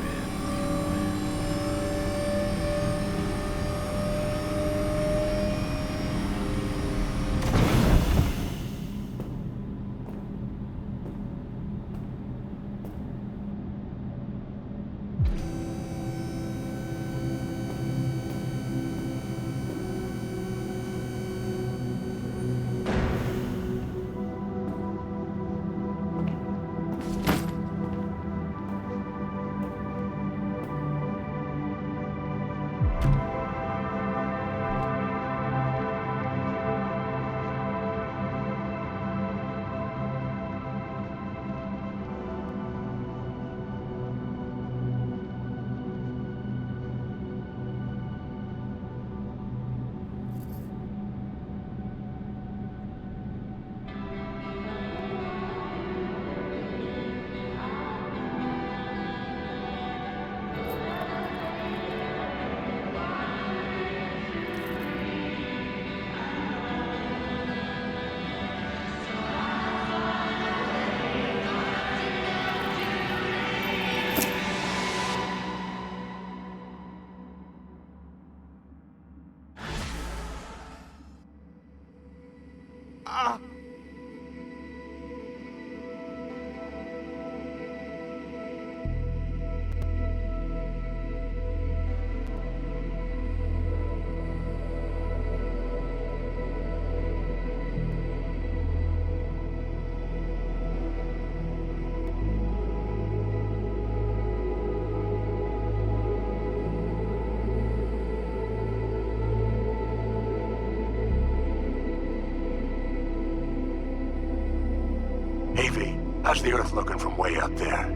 How's the Earth looking from way up there?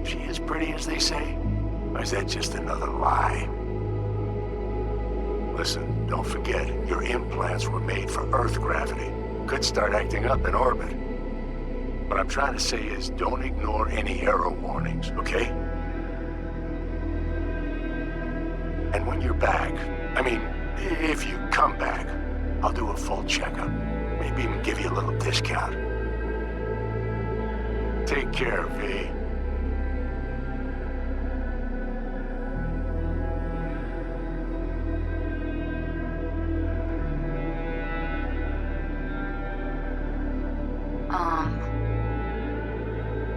She as pretty as they say? Or is that just another lie? Listen, don't forget, your implants were made for Earth gravity. Could start acting up in orbit. What I'm trying to say is, don't ignore any error warnings, okay? And when you're back, I mean, if you come back, I'll do a full checkup. Maybe even give you a little discount. Take care, V.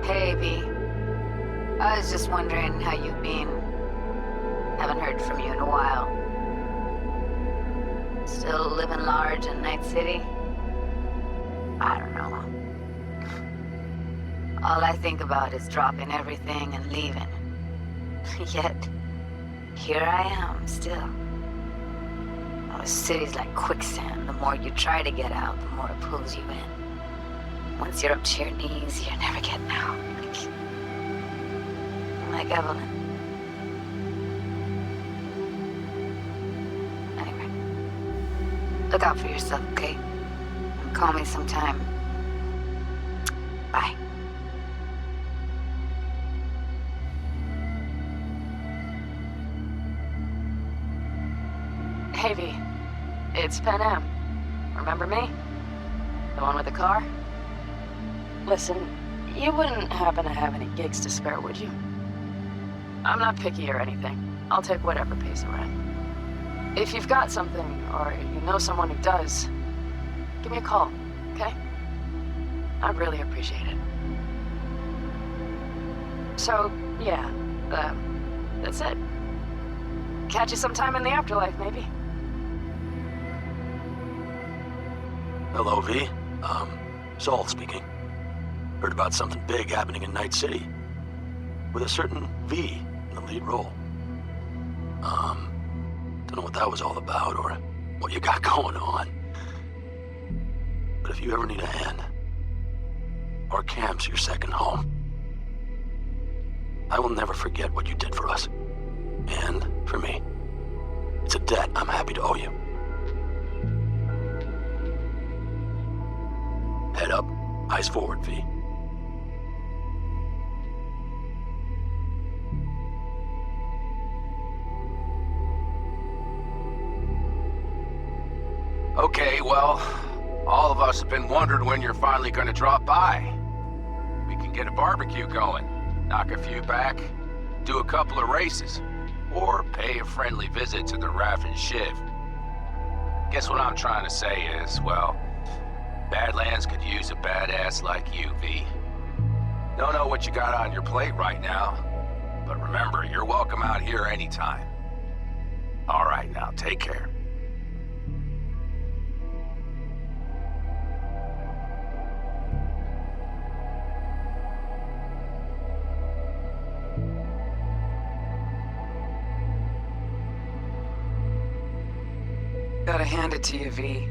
Hey, V. I was just wondering how you've been. Haven't heard from you in a while. Still living large in Night City? I don't know. All I think about is dropping everything and leaving. Yet, here I am, still. Oh, the city's like quicksand. The more you try to get out, the more it pulls you in. Once you're up to your knees, you're never getting out. Like Evelyn. Look out for yourself, okay? And call me sometime. Bye. Hey, V. It's Pan Remember me? The one with the car? Listen, you wouldn't happen to have any gigs to spare, would you? I'm not picky or anything. I'll take whatever pays the rent. If you've got something, or you know someone who does, give me a call, okay? I'd really appreciate it. So, yeah, that's it. Catch you sometime in the afterlife, maybe. Hello, V. Saul speaking. Heard about something big happening in Night City. With a certain V in the lead role. Don't know what that was all about or what you got going on. But if you ever need a hand, our camp's your second home. I will never forget what you did for us. And for me. It's a debt I'm happy to owe you. Head up, eyes forward, V. Okay, well, all of us have been wondering when you're finally gonna drop by. We can get a barbecue going, knock a few back, do a couple of races, or pay a friendly visit to the Raff and Shiv. Guess what I'm trying to say is, well, Badlands could use a badass like you, V. Don't know what you got on your plate right now, but remember, you're welcome out here anytime. All right, now, take care. Gotta hand it to you, V.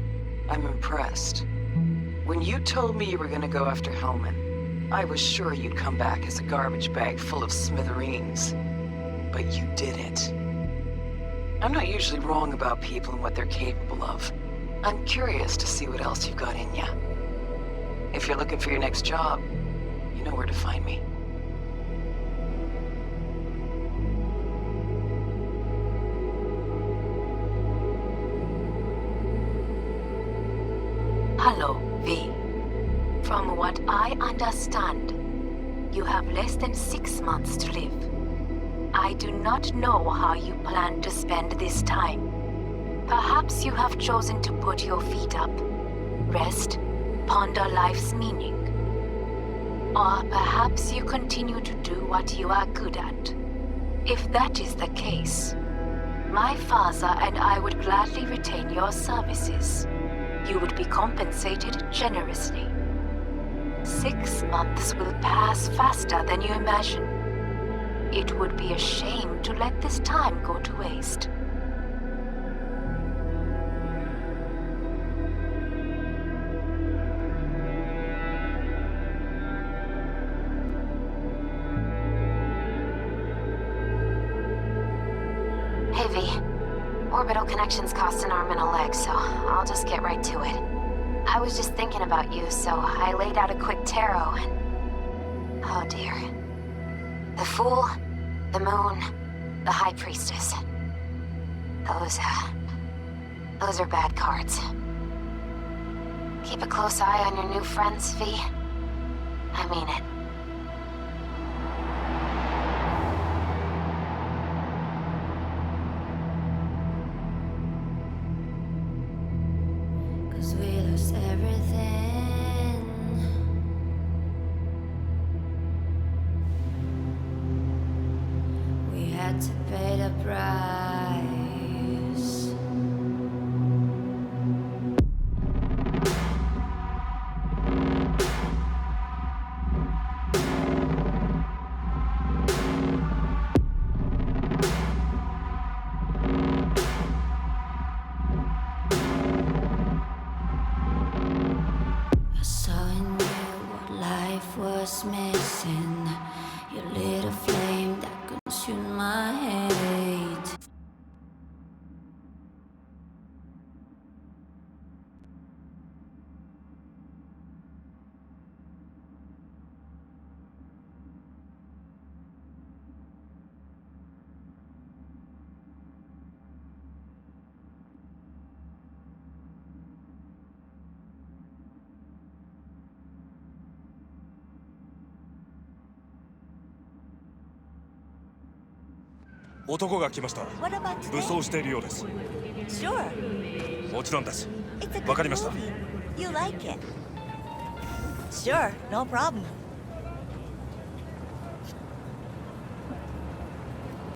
I'm impressed. When you told me you were gonna go after Hellman, I was sure you'd come back as a garbage bag full of smithereens. But you didn't. I'm not usually wrong about people and what they're capable of. I'm curious to see what else you've got in ya. If you're looking for your next job, you know where to find me. Hello, V. From what I understand, you have less than 6 months to live. I do not know how you plan to spend this time. Perhaps you have chosen to put your feet up, rest, ponder life's meaning. Or perhaps you continue to do what you are good at. If that is the case, my father and I would gladly retain your services. You would be compensated generously. 6 months will pass faster than you imagine. It would be a shame to let this time go to waste. Hey, V. Orbital connections cost an arm and a leg, so I'll just get right to it. I was just thinking about you, so I laid out a quick tarot and... Oh dear. The Fool, the Moon, the High Priestess. Those are bad cards. Keep a close eye on your new friends, V. I mean it. To pay the price. I saw in you what life was missing. You lit a flame that consumed my hate. 男が来ました。 What about today? 武装しているようです。 Sure. もちろんです。 It's a わ good かりました。 movie. You like it? Sure, no problem.